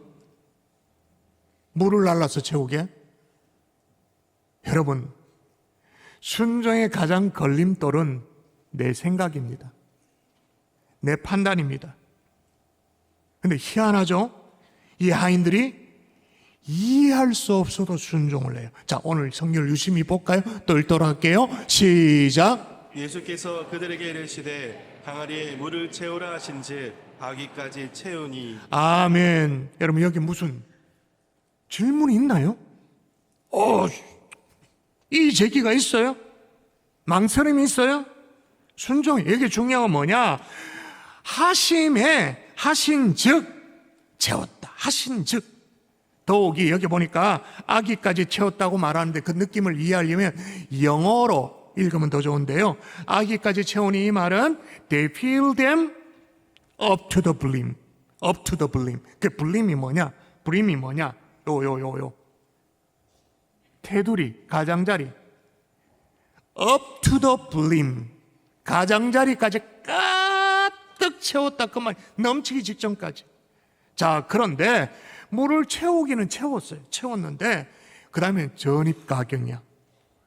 물을 날라서 채우게? 여러분, 순종의 가장 걸림돌은 내 생각입니다. 내 판단입니다. 근데 희한하죠? 이 하인들이 이해할 수 없어도 순종을 해요. 자, 오늘 성경을 유심히 볼까요? 또 읽도록 할게요. 시작. 예수께서 그들에게 이르시되 항아리에 물을 채우라 하신즉 아기까지 채우니. 아멘. 여러분, 여기 무슨 질문이 있나요? 이 제기가 있어요? 망설임이 있어요? 순종이. 이게 중요한 건 뭐냐? 하신 즉 채웠다. 하신 즉. 더욱이 여기 보니까 아기까지 채웠다고 말하는데 그 느낌을 이해하려면 영어로 읽으면 더 좋은데요. 아기까지 채우니 이 말은 they fill them up to the brim. up to the brim. 그 brim이 뭐냐? brim이 뭐냐? 요. 테두리, 가장자리. up to the brim. 가장자리까지 가득 채웠다. 그 말 넘치기 직전까지. 자, 그런데 물을 채우기는 채웠어요. 채웠는데 그 다음에 전입가경이야.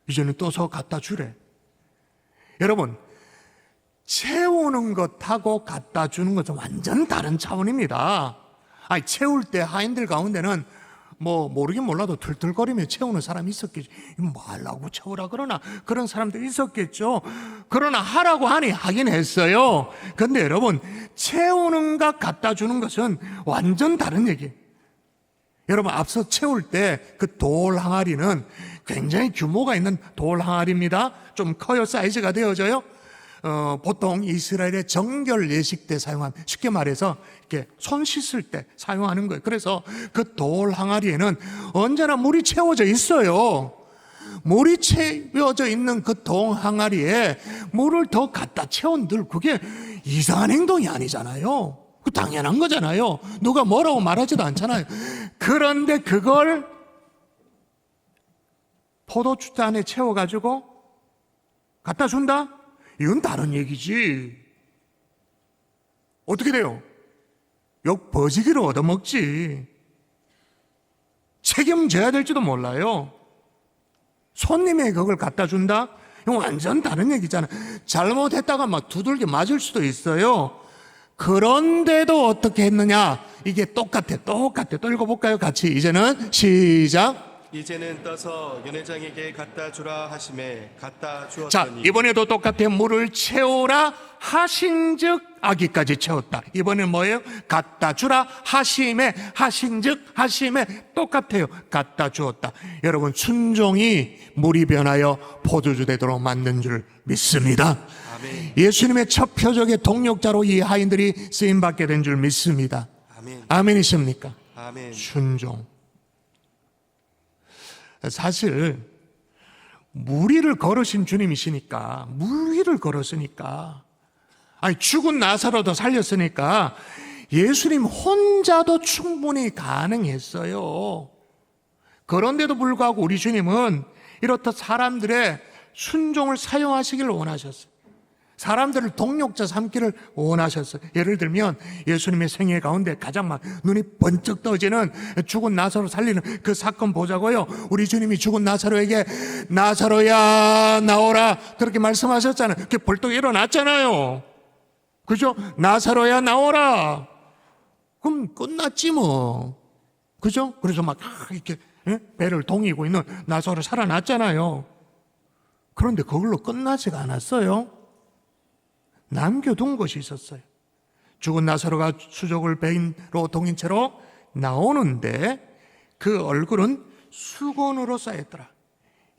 이제는 떠서 갖다 주래. 여러분, 채우는 것하고 갖다 주는 것은 완전 다른 차원입니다. 채울 때 하인들 가운데는 뭐 모르긴 몰라도 툴툴거리며 채우는 사람이 있었겠죠. 뭐 하려고 채우라 그러나 그런 사람도 있었겠죠. 그러나 하라고 하니 하긴 했어요. 근데 여러분, 채우는 것 갖다 주는 것은 완전 다른 얘기예요. 여러분, 앞서 채울 때 그 돌 항아리는 굉장히 규모가 있는 돌 항아리입니다. 좀 커요. 사이즈가 되어져요. 보통 이스라엘의 정결 예식 때 사용한, 쉽게 말해서 이렇게 손 씻을 때 사용하는 거예요. 그래서 그 돌 항아리에는 언제나 물이 채워져 있어요. 물이 채워져 있는 그 돌 항아리에 물을 더 갖다 채운들, 그게 이상한 행동이 아니잖아요. 그 당연한 거잖아요. 누가 뭐라고 말하지도 않잖아요. 그런데 그걸 포도주잔에 채워가지고 갖다 준다? 이건 다른 얘기지. 어떻게 돼요? 욕 버지기로 얻어먹지. 책임져야 될지도 몰라요. 손님에게 그걸 갖다 준다? 이건 완전 다른 얘기잖아. 잘못했다가 막 두들겨 맞을 수도 있어요. 그런데도 어떻게 했느냐? 이게 똑같아. 또 읽어볼까요? 같이. 이제는 시작. 이제는 떠서 연회장에게 갖다 주라 하심에 갖다 자, 주었더니. 이번에도 똑같아요. 물을 채우라 하신즉 아기까지 채웠다. 이번엔 뭐예요? 갖다 주라 하심에, 하신즉 하심에 똑같아요. 갖다 주었다. 여러분, 순종이 물이 변하여 포도주 되도록 만든 줄 믿습니다. 아멘. 예수님의 첫 표적의 동력자로 이 하인들이 쓰임받게 된 줄 믿습니다. 아멘. 아멘이십니까? 아멘. 순종. 사실 물 위를 걸으신 주님이시니까, 물 위를 걸었으니까, 죽은 나사로도 살렸으니까 예수님 혼자도 충분히 가능했어요. 그런데도 불구하고 우리 주님은 이렇듯 사람들의 순종을 사용하시기를 원하셨어요. 사람들을 동력자 삼기를 원하셨어요. 예를 들면 예수님의 생애 가운데 가장 막 눈이 번쩍 떠지는 죽은 나사로 살리는 그 사건 보자고요. 우리 주님이 죽은 나사로에게 나사로야 나오라 그렇게 말씀하셨잖아요. 그게 벌떡 일어났잖아요. 그죠? 나사로야 나오라. 그럼 끝났지 뭐. 그죠? 그래서 막 이렇게 배를 동이고 있는 나사로 살아났잖아요. 그런데 그걸로 끝나지가 않았어요. 남겨둔 것이 있었어요. 죽은 나사로가 수족을 배인으로 동인 채로 나오는데 그 얼굴은 수건으로 쌓였더라.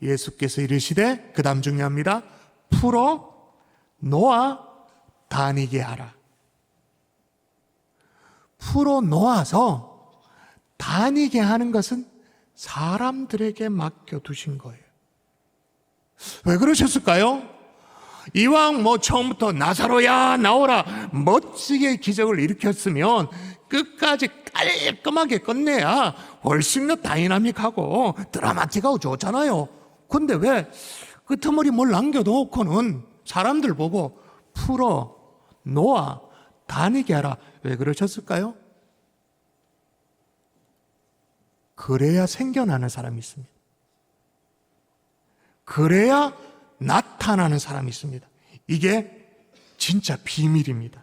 예수께서 이르시되, 그 다음 중요합니다. 풀어 놓아 다니게 하라. 풀어 놓아서 다니게 하는 것은 사람들에게 맡겨두신 거예요. 왜 그러셨을까요? 이왕 처음부터 나사로야 나오라 멋지게 기적을 일으켰으면 끝까지 깔끔하게 끝내야 훨씬 더 다이나믹하고 드라마틱하고 좋잖아요. 근데 왜 끄트머리 뭘 남겨놓고는 사람들 보고 풀어 놓아 다니게 하라. 왜 그러셨을까요? 그래야 생겨나는 사람이 있습니다. 그래야 나타나는 사람이 있습니다. 이게 진짜 비밀입니다.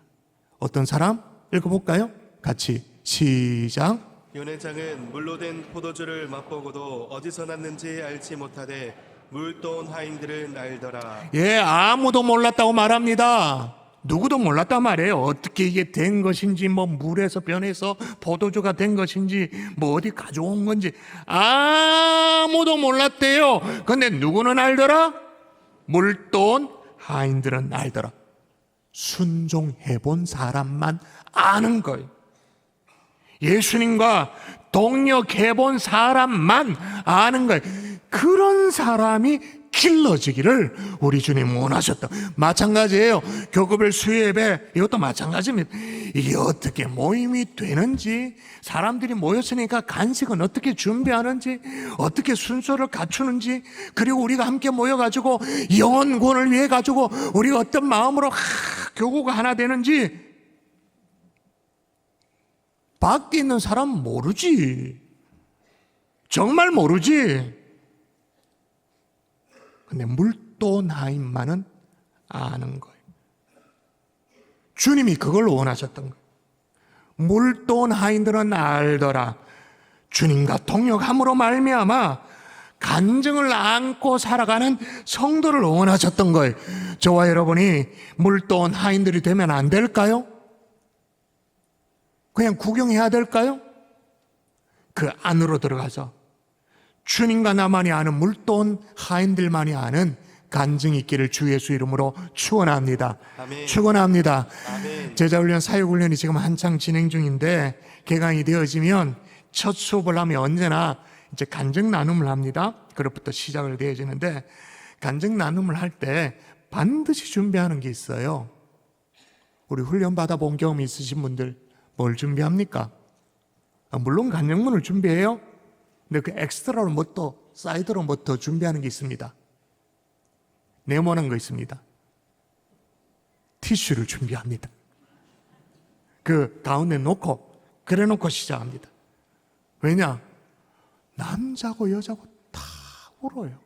어떤 사람? 읽어볼까요? 같이 시작. 연회장은 물로 된 포도주를 맛보고도 어디서 났는지 알지 못하되 물돈 하인들은 알더라. 예, 아무도 몰랐다고 말합니다. 누구도 몰랐단 말이에요. 어떻게 이게 된 것인지, 물에서 변해서 포도주가 된 것인지, 어디 가져온 건지 아무도 몰랐대요. 근데 누구는 알더라? 물돈 하인들은 알더라. 순종해본 사람만 아는 거예요. 예수님과 동력해본 사람만 아는 거예요. 그런 사람이 길러지기를 우리 주님 원하셨다. 마찬가지예요. 교구별 수요예배 이것도 마찬가지입니다. 이게 어떻게 모임이 되는지, 사람들이 모였으니까 간식은 어떻게 준비하는지, 어떻게 순서를 갖추는지, 그리고 우리가 함께 모여가지고 영혼 구원을 위해 가지고 우리가 어떤 마음으로 교구가 하나 되는지 밖에 있는 사람 모르지. 정말 모르지. 근데 물돈 하인만은 아는 거예요. 주님이 그걸 원하셨던 거예요. 물돈 하인들은 알더라. 주님과 동역함으로 말미암아 간증을 안고 살아가는 성도를 원하셨던 거예요. 저와 여러분이 물돈 하인들이 되면 안 될까요? 그냥 구경해야 될까요? 그 안으로 들어가서 주님과 나만이 아는 물돈 하인들만이 아는 간증이 있기를 주 예수 이름으로 축원합니다. 아멘. 축원합니다. 아멘. 제자훈련, 사역훈련이 지금 한창 진행 중인데 개강이 되어지면 첫 수업을 하면 언제나 이제 간증 나눔을 합니다. 그것부터 시작을 되어지는데 간증 나눔을 할 때 반드시 준비하는 게 있어요. 우리 훈련 받아본 경험이 있으신 분들 뭘 준비합니까? 물론 간증문을 준비해요. 근데 그 엑스트라로 사이드로 더 준비하는 게 있습니다. 네모난 거 있습니다. 티슈를 준비합니다. 그 가운데 그래 놓고 시작합니다. 왜냐? 남자고 여자고 다 울어요.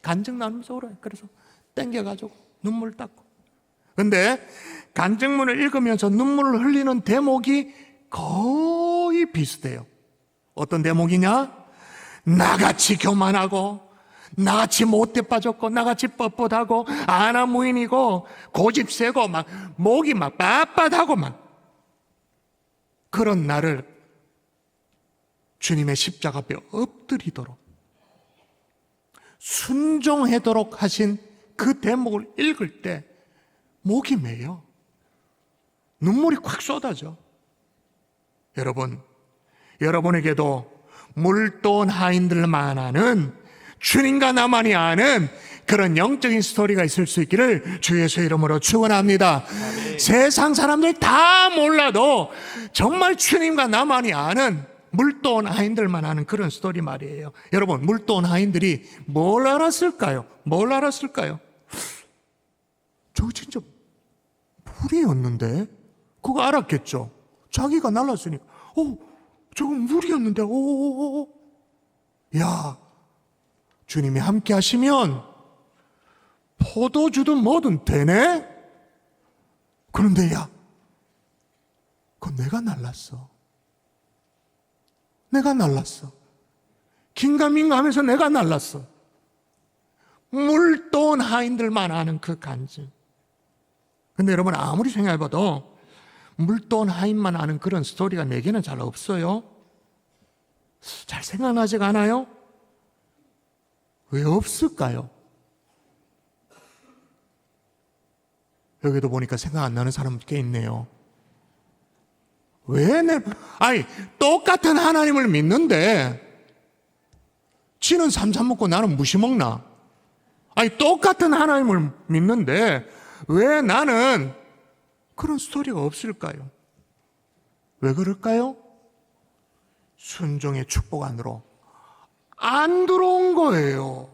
간증 나누면서 울어요. 그래서 땡겨가지고 눈물 닦고. 근데 간증문을 읽으면서 눈물을 흘리는 대목이 거의 비슷해요. 어떤 대목이냐? 나같이 교만하고, 나같이 못돼 빠졌고, 나같이 뻣뻣하고, 아나무인이고, 고집 세고, 목이 빳빳하고 그런 나를 주님의 십자가 앞에 엎드리도록 순종하도록 하신 그 대목을 읽을 때 목이 메요. 눈물이 콱 쏟아져. 여러분에게도 물돈 하인들만 아는, 주님과 나만이 아는 그런 영적인 스토리가 있을 수 있기를 주 예수 이름으로 축원합니다. 세상 사람들 다 몰라도 정말 주님과 나만이 아는 물돈 하인들만 아는 그런 스토리 말이에요. 여러분, 물돈 하인들이 뭘 알았을까요? 저거 진짜 물이었는데? 그거 알았겠죠? 자기가 날랐으니까 저건 물이었는데 야, 주님이 함께 하시면 포도주든 뭐든 되네? 그런데 야, 그건 내가 날랐어. 내가 날랐어. 긴가민가 하면서 내가 날랐어. 물돈 하인들만 아는 그 간증. 근데 여러분 아무리 생각해봐도 물돈 하인만 아는 그런 스토리가 내게는 잘 없어요. 잘 생각나지가 않아요? 왜 없을까요? 여기도 보니까 생각 안 나는 사람 꽤 있네요. 똑같은 하나님을 믿는데 지는 삼삼 먹고 나는 무시 먹나? 똑같은 하나님을 믿는데 왜 나는 그런 스토리가 없을까요? 왜 그럴까요? 순종의 축복 안으로 안 들어온 거예요.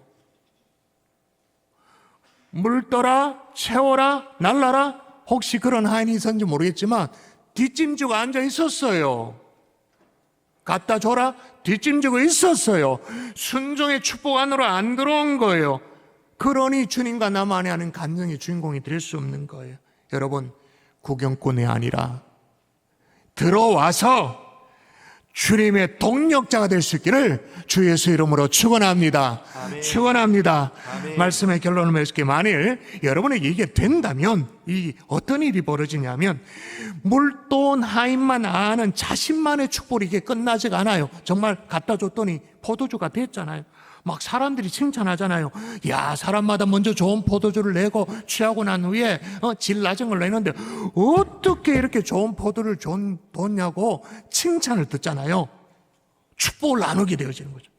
물떠라, 채워라, 날라라. 혹시 그런 하인이 있었는지 모르겠지만 뒷짐지고 앉아 있었어요. 갖다 줘라, 뒷짐지고 있었어요. 순종의 축복 안으로 안 들어온 거예요. 그러니 주님과 나만이 하는 간증의 주인공이 될 수 없는 거예요. 여러분, 구경꾼이 아니라 들어와서 주님의 동력자가 될 수 있기를 주 예수 이름으로 축원합니다. 축원합니다. 말씀의 결론을 맺을게. 만일 여러분에게 이게 된다면 이 어떤 일이 벌어지냐면 물돈 하인만 아는 자신만의 축복이 이게 끝나지가 않아요. 정말 갖다 줬더니 포도주가 됐잖아요. 막 사람들이 칭찬하잖아요. 야, 사람마다 먼저 좋은 포도주를 내고 취하고 난 후에 질 낮은 걸 내는데 어떻게 이렇게 좋은 포도를 줬냐고 칭찬을 듣잖아요. 축복을 나누게 되어지는 거죠.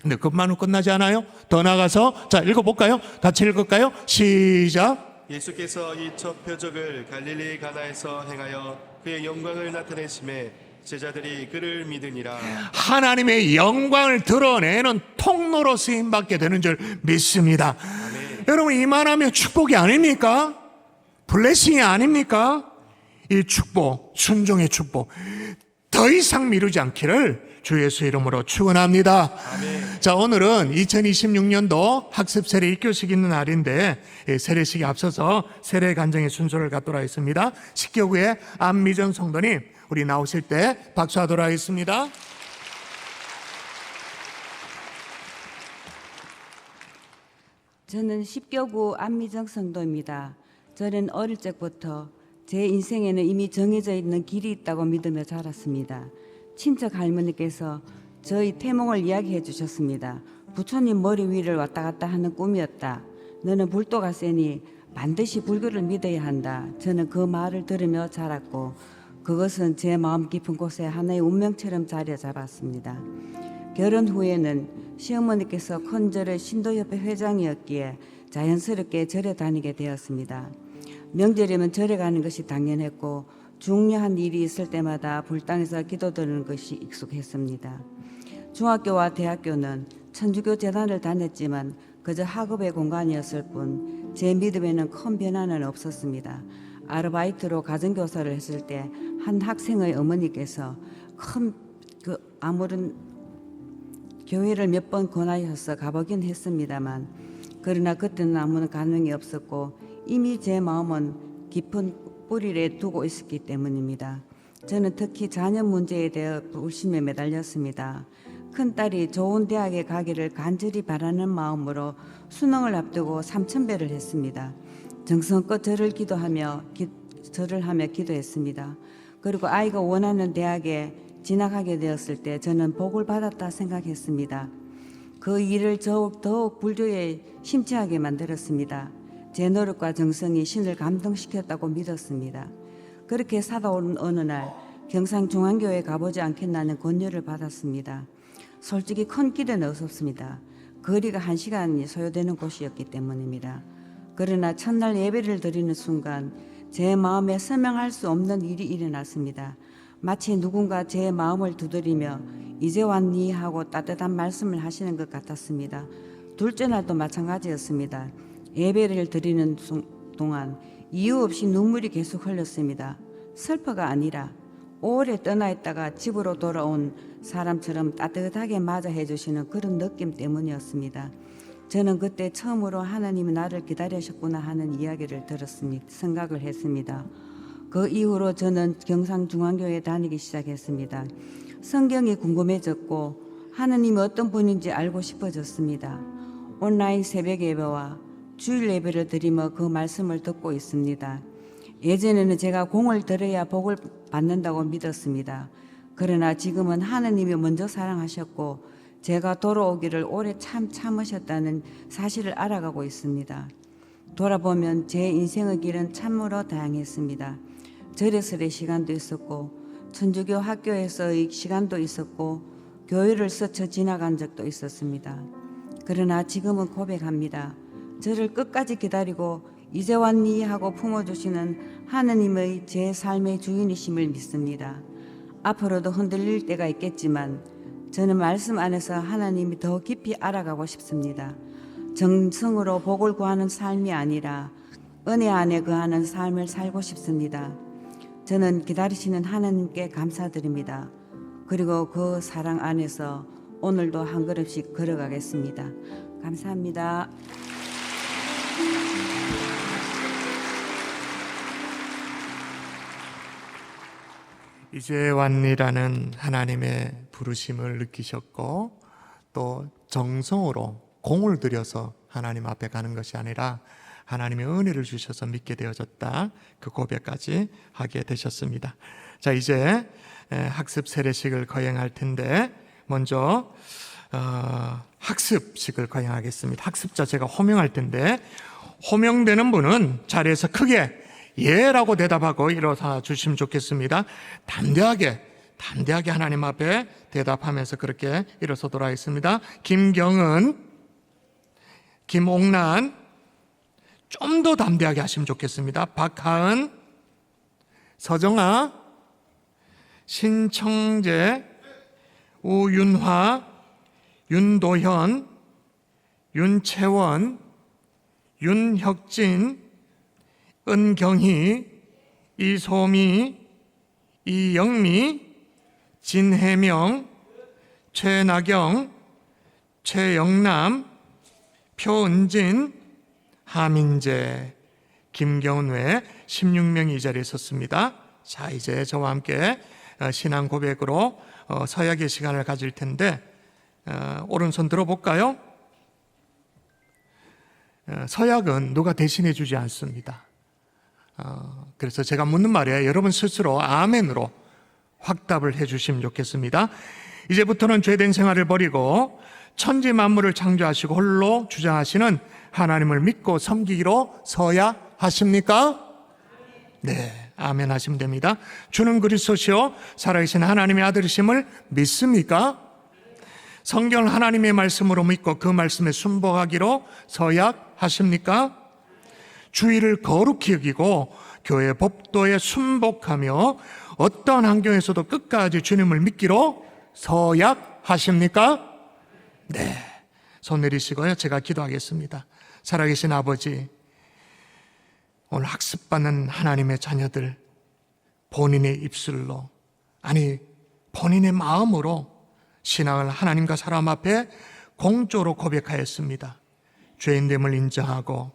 근데 그것만으로 끝나지 않아요. 더 나가서 자, 읽어볼까요? 같이 읽을까요? 시작. 예수께서 이 첫 표적을 갈릴리 가나에서 행하여 그의 영광을 나타내심에 제자들이 그를 믿으니라. 하나님의 영광을 드러내는 통로로 쓰임받게 되는 줄 믿습니다. 여러분, 이만하면 축복이 아닙니까? 블레싱이 아닙니까? 이 축복, 순종의 축복 더 이상 미루지 않기를 주 예수 이름으로 축원합니다. 자, 오늘은 2026년도 학습 세례 1교식 있는 날인데 세례식에 앞서서 세례 간증의 순서를 갖도록 하겠습니다. 식교구의 안미정 성도님, 우리 나오실 때 박수하도록 하겠습니다. 저는 십교구 안미정 성도입니다. 저는 어릴 적부터 제 인생에는 이미 정해져 있는 길이 있다고 믿으며 자랐습니다. 친척 할머니께서 저희 태몽을 이야기해 주셨습니다. 부처님 머리 위를 왔다 갔다 하는 꿈이었다. 너는 불도가 세니 반드시 불교를 믿어야 한다. 저는 그 말을 들으며 자랐고 그것은 제 마음 깊은 곳에 하나의 운명처럼 자리 잡았습니다. 결혼 후에는 시어머니께서 큰절의 신도협회 회장이었기에 자연스럽게 절에 다니게 되었습니다. 명절이면 절에 가는 것이 당연했고 중요한 일이 있을 때마다 불당에서 기도드리는 것이 익숙했습니다. 중학교와 대학교는 천주교 재단을 다녔지만 그저 학업의 공간이었을 뿐 제 믿음에는 큰 변화는 없었습니다. 아르바이트로 가정교사를 했을 때 한 학생의 어머니께서 아무런 교회를 몇 번 권하셔서 가보긴 했습니다만 그러나 그때는 아무런 반응이 없었고 이미 제 마음은 깊은 뿌리를 두고 있었기 때문입니다. 저는 특히 자녀 문제에 대해 불심에 매달렸습니다. 큰딸이 좋은 대학에 가기를 간절히 바라는 마음으로 수능을 앞두고 삼천배를 했습니다. 정성껏 절을 하며 기도했습니다. 그리고 아이가 원하는 대학에 진학하게 되었을 때 저는 복을 받았다 생각했습니다. 그 일을 더욱 불교에 심취하게 만들었습니다. 제 노력과 정성이 신을 감동시켰다고 믿었습니다. 그렇게 살아온 어느 날 경상중앙교회에 가보지 않겠나는 권유를 받았습니다. 솔직히 큰 기대는 없었습니다. 거리가 1시간이 소요되는 곳이었기 때문입니다. 그러나 첫날 예배를 드리는 순간 제 마음에 설명할 수 없는 일이 일어났습니다. 마치 누군가 제 마음을 두드리며 이제 왔니 하고 따뜻한 말씀을 하시는 것 같았습니다. 둘째 날도 마찬가지였습니다. 예배를 드리는 동안 이유 없이 눈물이 계속 흘렸습니다. 슬퍼가 아니라 오래 떠나 있다가 집으로 돌아온 사람처럼 따뜻하게 맞이해 주시는 그런 느낌 때문이었습니다. 저는 그때 처음으로 하나님이 나를 기다리셨구나 하는 이야기를 들었습니다. 생각을 했습니다. 그 이후로 저는 경상중앙교회에 다니기 시작했습니다. 성경이 궁금해졌고 하나님이 어떤 분인지 알고 싶어졌습니다. 온라인 새벽 예배와 주일 예배를 드리며 그 말씀을 듣고 있습니다. 예전에는 제가 공을 들여야 복을 받는다고 믿었습니다. 그러나 지금은 하나님이 먼저 사랑하셨고 제가 돌아오기를 오래 참으셨다는 사실을 알아가고 있습니다. 돌아보면 제 인생의 길은 참으로 다양했습니다. 절에서의 시간도 있었고 천주교 학교에서의 시간도 있었고 교회를 스쳐 지나간 적도 있었습니다. 그러나 지금은 고백합니다. 저를 끝까지 기다리고 이제 왔니 하고 품어주시는 하느님의 제 삶의 주인이심을 믿습니다. 앞으로도 흔들릴 때가 있겠지만 저는 말씀 안에서 하나님이 더 깊이 알아가고 싶습니다. 정성으로 복을 구하는 삶이 아니라 은혜 안에 거하는 삶을 살고 싶습니다. 저는 기다리시는 하나님께 감사드립니다. 그리고 그 사랑 안에서 오늘도 한 걸음씩 걸어가겠습니다. 감사합니다. 이제 왔니라는 하나님의 부르심을 느끼셨고 또 정성으로 공을 들여서 하나님 앞에 가는 것이 아니라 하나님의 은혜를 주셔서 믿게 되어졌다. 그 고백까지 하게 되셨습니다. 자, 이제 학습 세례식을 거행할 텐데 먼저 학습식을 거행하겠습니다. 학습자 제가 호명할 텐데 호명되는 분은 자리에서 크게 예라고 대답하고 일어서 주시면 좋겠습니다. 담대하게 하나님 앞에 대답하면서 그렇게 일어서도록 하겠습니다. 김경은, 김옥란, 좀 더 담대하게 하시면 좋겠습니다. 박하은, 서정아, 신청재, 우윤화, 윤도현, 윤채원, 윤혁진, 은경희, 이소미, 이영미, 진혜명, 최나경, 최영남, 표은진, 하민재, 김경은 외 16명이 이 자리에 섰습니다. 자, 이제 저와 함께 신앙 고백으로 서약의 시간을 가질 텐데 오른손 들어볼까요? 서약은 누가 대신해 주지 않습니다. 그래서 제가 묻는 말에 여러분 스스로 아멘으로 확답을 해주시면 좋겠습니다. 이제부터는 죄된 생활을 버리고 천지 만물을 창조하시고 홀로 주장하시는 하나님을 믿고 섬기기로 서약하십니까? 네, 아멘 하시면 됩니다. 주는 그리스도시요 살아계신 하나님의 아들이심을 믿습니까? 성경을 하나님의 말씀으로 믿고 그 말씀에 순복하기로 서약하십니까? 주의를 거룩히 여기고 교회 법도에 순복하며 어떠한 환경에서도 끝까지 주님을 믿기로 서약하십니까? 네, 손 내리시고요. 제가 기도하겠습니다. 살아계신 아버지, 오늘 학습받는 하나님의 자녀들 본인의 입술로, 아니 본인의 마음으로 신앙을 하나님과 사람 앞에 공적으로 고백하였습니다. 죄인됨을 인정하고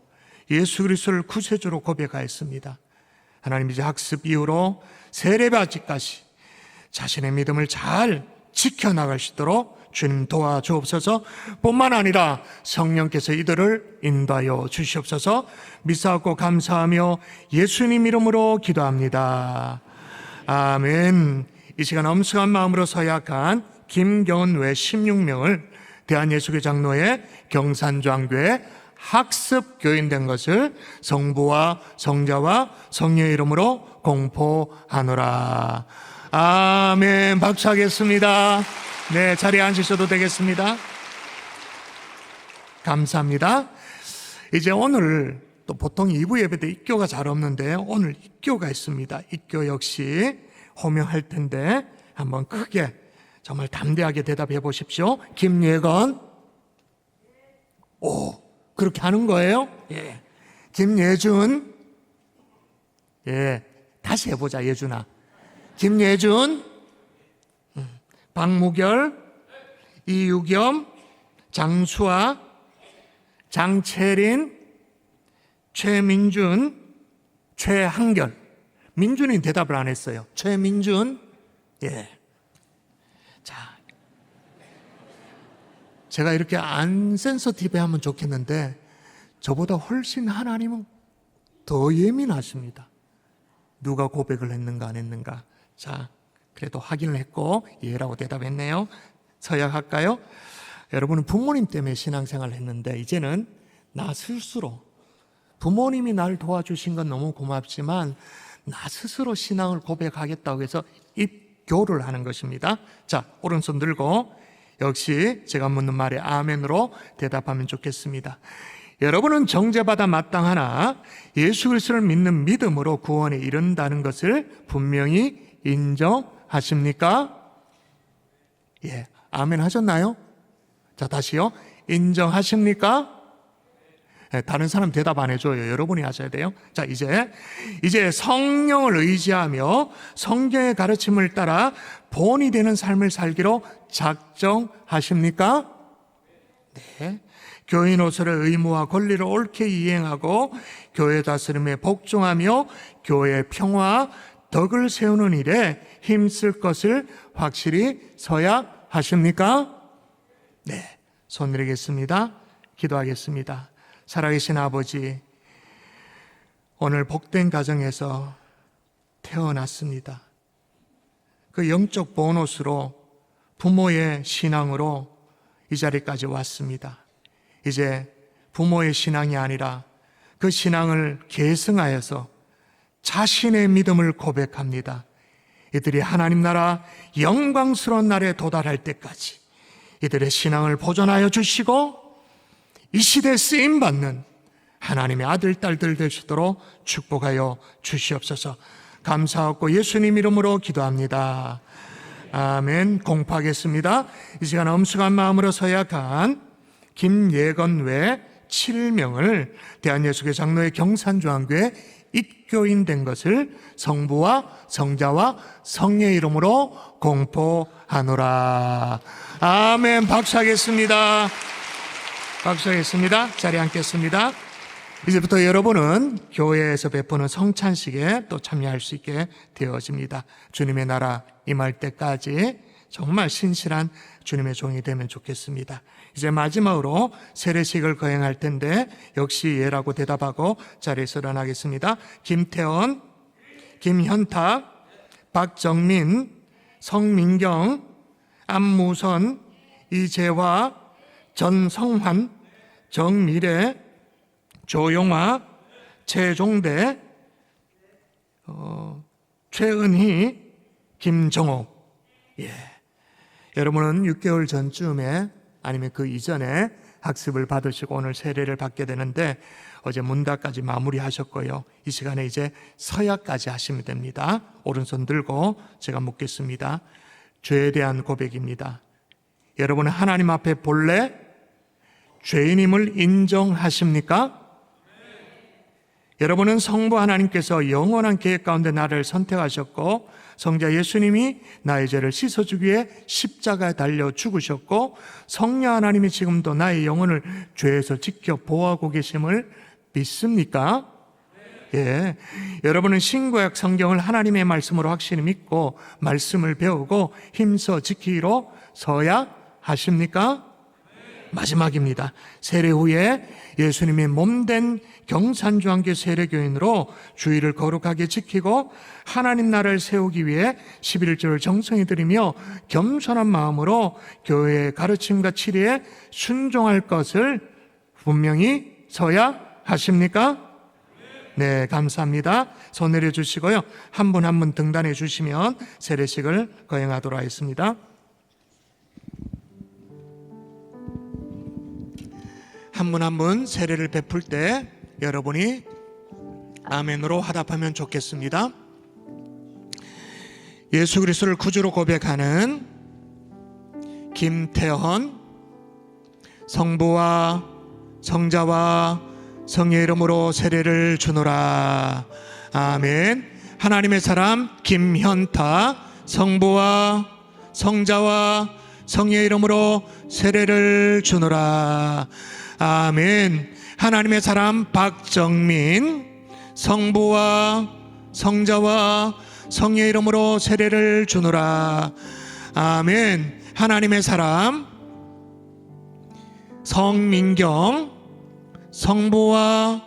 예수 그리스도를 구세주로 고백하였습니다. 하나님, 이제 학습 이후로 세례받기까지 자신의 믿음을 잘 지켜나갈 수 있도록 주님 도와주옵소서. 뿐만 아니라 성령께서 이들을 인도하여 주시옵소서. 믿사옵고 감사하며 예수님 이름으로 기도합니다. 아멘. 이 시간 엄숙한 마음으로 서약한 김경은 외 16명을 대한예수교 장로회 경산조항교회 학습교인 것을 성부와 성자와 성령의 이름으로 공포하노라. 아멘. 박수하겠습니다. 네, 자리에 앉으셔도 되겠습니다. 감사합니다. 이제 오늘 또 보통 2부 예배 때 입교가 잘 없는데 오늘 입교가 있습니다. 입교 역시 호명할 텐데 한번 크게 정말 담대하게 대답해 보십시오. 김예건. 오, 그렇게 하는 거예요? 예. 김예준. 예, 다시 해보자. 예준아. 김예준, 박무결, 이유겸, 장수아, 장채린, 최민준, 최한결. 민준이 대답을 안 했어요. 최민준. 예. 자, 제가 이렇게 안 센서티브하면 좋겠는데 저보다 훨씬 하나님은 더 예민하십니다. 누가 고백을 했는가 안 했는가. 자, 그래도 확인을 했고 예라고 대답했네요. 서약할까요? 여러분은 부모님 때문에 신앙생활을 했는데 이제는 나 스스로, 부모님이 날 도와주신 건 너무 고맙지만 나 스스로 신앙을 고백하겠다고 해서 입교를 하는 것입니다. 자, 오른손 들고 역시 제가 묻는 말에 아멘으로 대답하면 좋겠습니다. 여러분은 정죄받아 마땅하나 예수 그리스도를 믿는 믿음으로 구원에 이른다는 것을 분명히 인정하십니까? 예, 아멘 하셨나요? 자, 다시요. 인정하십니까? 네, 다른 사람 대답 안 해줘요. 여러분이 하셔야 돼요. 자, 이제 성령을 의지하며 성경의 가르침을 따라 본이 되는 삶을 살기로 작정하십니까? 네. 교인으로서의 의무와 권리를 옳게 이행하고 교회 다스림에 복종하며 교회 평화, 덕을 세우는 일에 힘쓸 것을 확실히 서약하십니까? 네, 손 들겠습니다. 기도하겠습니다. 살아계신 아버지, 오늘 복된 가정에서 태어났습니다. 그 영적 보너스로 부모의 신앙으로 이 자리까지 왔습니다. 이제 부모의 신앙이 아니라 그 신앙을 계승하여서 자신의 믿음을 고백합니다. 이들이 하나님 나라 영광스러운 날에 도달할 때까지 이들의 신앙을 보존하여 주시고 이 시대에 쓰임받는 하나님의 아들, 딸들 되시도록 축복하여 주시옵소서. 감사하고 예수님 이름으로 기도합니다. 아멘. 공포하겠습니다. 이 시간 엄숙한 마음으로 서약한 김예건 외 7명을 대한예수교 장로회 경산중앙교회 입교인 된 것을 성부와 성자와 성령의 이름으로 공포하노라. 아멘. 박수하겠습니다. 박수하겠습니다. 자리에 앉겠습니다. 이제부터 여러분은 교회에서 베푸는 성찬식에 또 참여할 수 있게 되어집니다. 주님의 나라 임할 때까지 정말 신실한 주님의 종이 되면 좋겠습니다. 이제 마지막으로 세례식을 거행할 텐데 역시 예라고 대답하고 자리에서 일어나겠습니다. 김태원, 김현탁, 박정민, 성민경, 안무선, 이재화, 전성환, 정미래, 조용화, 최종대, 최은희, 김정옥. 예. 여러분은 6개월 전쯤에 아니면 그 이전에 학습을 받으시고 오늘 세례를 받게 되는데 어제 문답까지 마무리하셨고요. 이 시간에 이제 서약까지 하시면 됩니다. 오른손 들고 제가 묻겠습니다. 죄에 대한 고백입니다. 여러분은 하나님 앞에 본래 죄인임을 인정하십니까? 여러분은 성부 하나님께서 영원한 계획 가운데 나를 선택하셨고 성자 예수님이 나의 죄를 씻어주기 위해 십자가에 달려 죽으셨고 성령 하나님이 지금도 나의 영혼을 죄에서 지켜 보호하고 계심을 믿습니까? 예. 여러분은 신구약 성경을 하나님의 말씀으로 확실히 믿고 말씀을 배우고 힘써 지키기로 서약하십니까? 마지막입니다. 세례 후에 예수님의 몸된 경산중앙교 세례교인으로 주의를 거룩하게 지키고 하나님 나라를 세우기 위해 11조를 정성히 드리며 겸손한 마음으로 교회의 가르침과 치리에 순종할 것을 분명히 서약하십니까? 네, 감사합니다. 손 내려주시고요. 한 분 한 분 등단해 주시면 세례식을 거행하도록 하겠습니다. 한 분 한 분 세례를 베풀 때 여러분이 아멘으로 화답하면 좋겠습니다. 예수 그리스도를 구주로 고백하는 김태헌, 성부와 성자와 성의 이름으로 세례를 주노라. 아멘. 하나님의 사람 김현타 성부와 성자와 성의 이름으로 세례를 주노라. 아멘. 하나님의 사람 박정민 성부와 성자와 성의 이름으로 세례를 주노라. 아멘. 하나님의 사람 성민경 성부와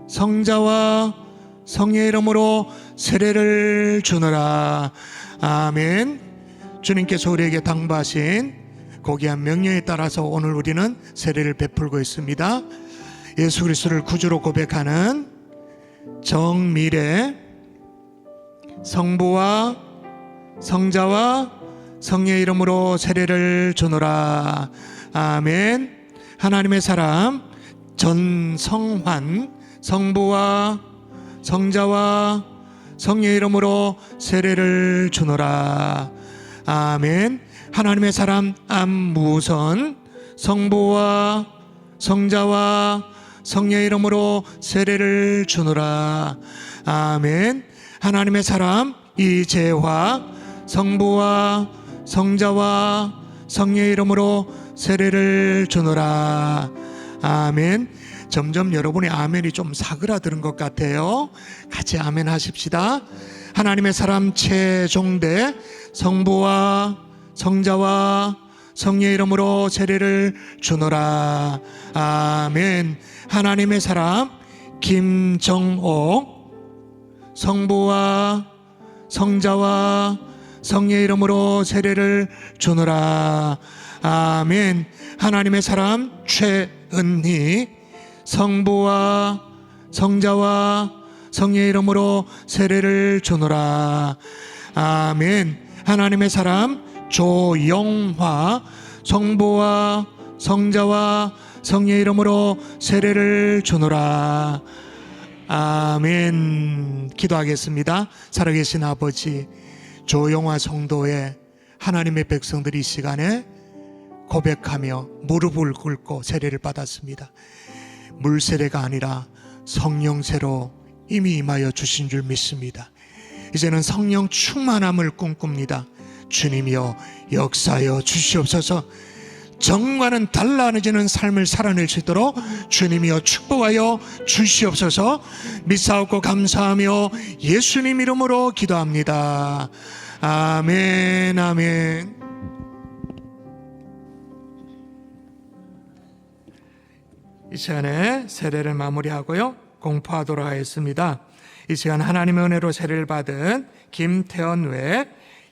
성자와 성의 이름으로 세례를 주노라. 아멘. 주님께서 우리에게 당부하신 고귀한 명령에 따라서 오늘 우리는 세례를 베풀고 있습니다. 예수 그리스도를 구주로 고백하는 정미래 성부와 성자와 성의 이름으로 세례를 주노라. 아멘. 하나님의 사람 전성환 성부와 성자와 성의 이름으로 세례를 주노라. 아멘. 하나님의 사람 안무선 성부와 성자와 성의 이름으로 세례를 주노라. 아멘. 하나님의 사람 이재화 성부와 성자와 성의 이름으로 세례를 주노라. 아멘. 점점 여러분의 아멘이 좀 사그라드는 것 같아요. 같이 아멘 하십시다. 하나님의 사람 최종대 성부와 성자와 성의 이름으로 세례를 주노라. 아멘. 하나님의 사람 김정옥 성부와 성자와 성의 이름으로 세례를 주노라. 아멘. 하나님의 사람 최은희 성부와 성자와 성의 이름으로 세례를 주노라. 아멘. 하나님의 사람 조영화 성부와 성자와 성의 이름으로 세례를 주노라. 아멘. 기도하겠습니다. 살아계신 아버지, 조영화 성도의 하나님의 백성들이 이 시간에 고백하며 무릎을 꿇고 세례를 받았습니다. 물세례가 아니라 성령세로 이미 임하여 주신 줄 믿습니다. 이제는 성령 충만함을 꿈꿉니다. 주님이여 역사하여 주시옵소서. 정과는 달라지는 삶을 살아낼 수 있도록 주님이여 축복하여 주시옵소서. 믿사옵고 감사하며 예수님 이름으로 기도합니다. 아멘. 아멘. 이 시간에 세례를 마무리하고요, 공포하도록 하겠습니다. 이 시간 하나님의 은혜로 세례를 받은 김태원 외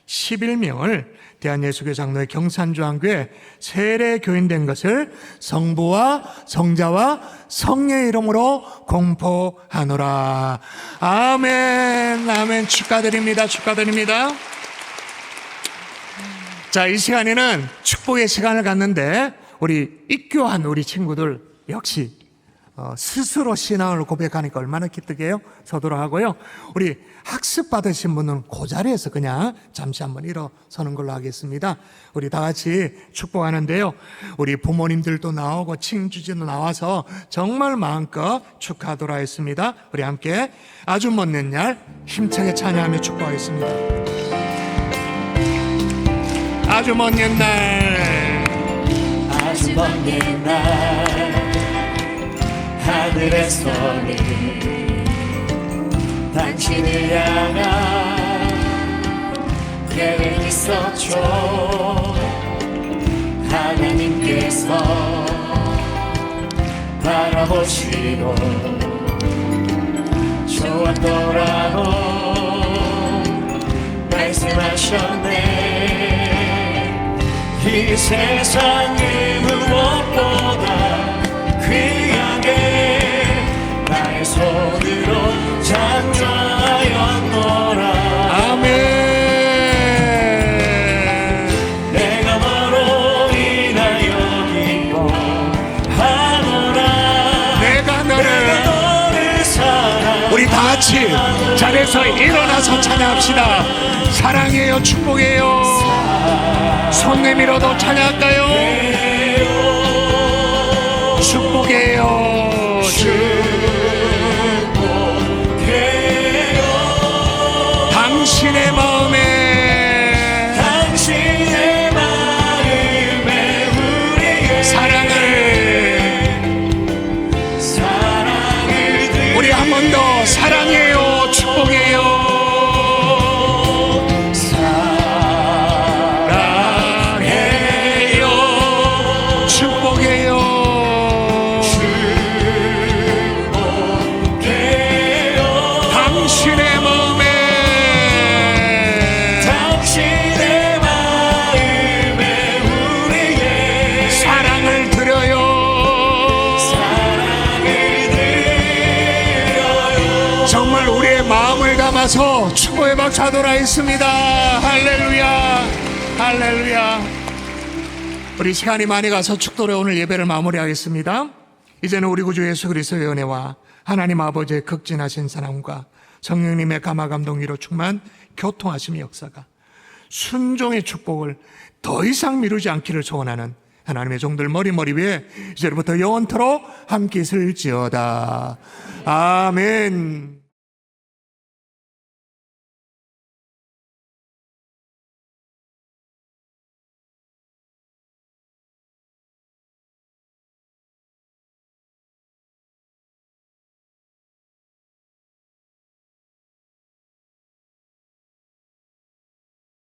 11명을 대한예수교 장로의 경산중앙교회 세례교인된 것을 성부와 성자와 성의 이름으로 공포하노라. 아멘. 아멘. 축하드립니다. 축하드립니다. 자, 이 시간에는 축복의 시간을 갖는데 우리 입교한 우리 친구들 역시 스스로 신앙을 고백하니까 얼마나 기특해요. 서도록 하고요. 우리 학습 받으신 분은 그 자리에서 그냥 잠시 한번 일어서는 걸로 하겠습니다. 우리 다 같이 축복하는데요, 우리 부모님들도 나오고 친구들도 나와서 정말 마음껏 축하하도록 하겠습니다. 우리 함께 아주 먼 날 힘차게 찬양하며 축복하겠습니다. 아주 먼 날, 아주 먼 옛날 하늘에서는 당신을 향한 계획이 있었죠. 하나님께서 바라보시고 좋았더라고 말씀하셨네. 이 세상의 무엇보다 귀하게 나의 손으로 창조하였노라. 아멘. 내가 너로 인하여 기뻐하노라. 내가 너를 사랑하노라. 우리 다 같이 자리에서 일어나서 찬양합시다. 사랑해요. 축복해요. 손 내밀어도 찬양할까요? 축복해요. 축복해요. 가서 축복의 박수 돌아 있습니다. 할렐루야, 할렐루야. 우리 시간이 많이 가서 축도로 오늘 예배를 마무리하겠습니다. 이제는 우리 구주 예수 그리스도의 은혜와 하나님 아버지의 극진하신 사랑과 성령님의 감화 감동 위로 충만 교통하심의 역사가 순종의 축복을 더 이상 미루지 않기를 소원하는 하나님의 종들 머리 위에 이제부터 영원토록 함께 있을지어다. 아멘.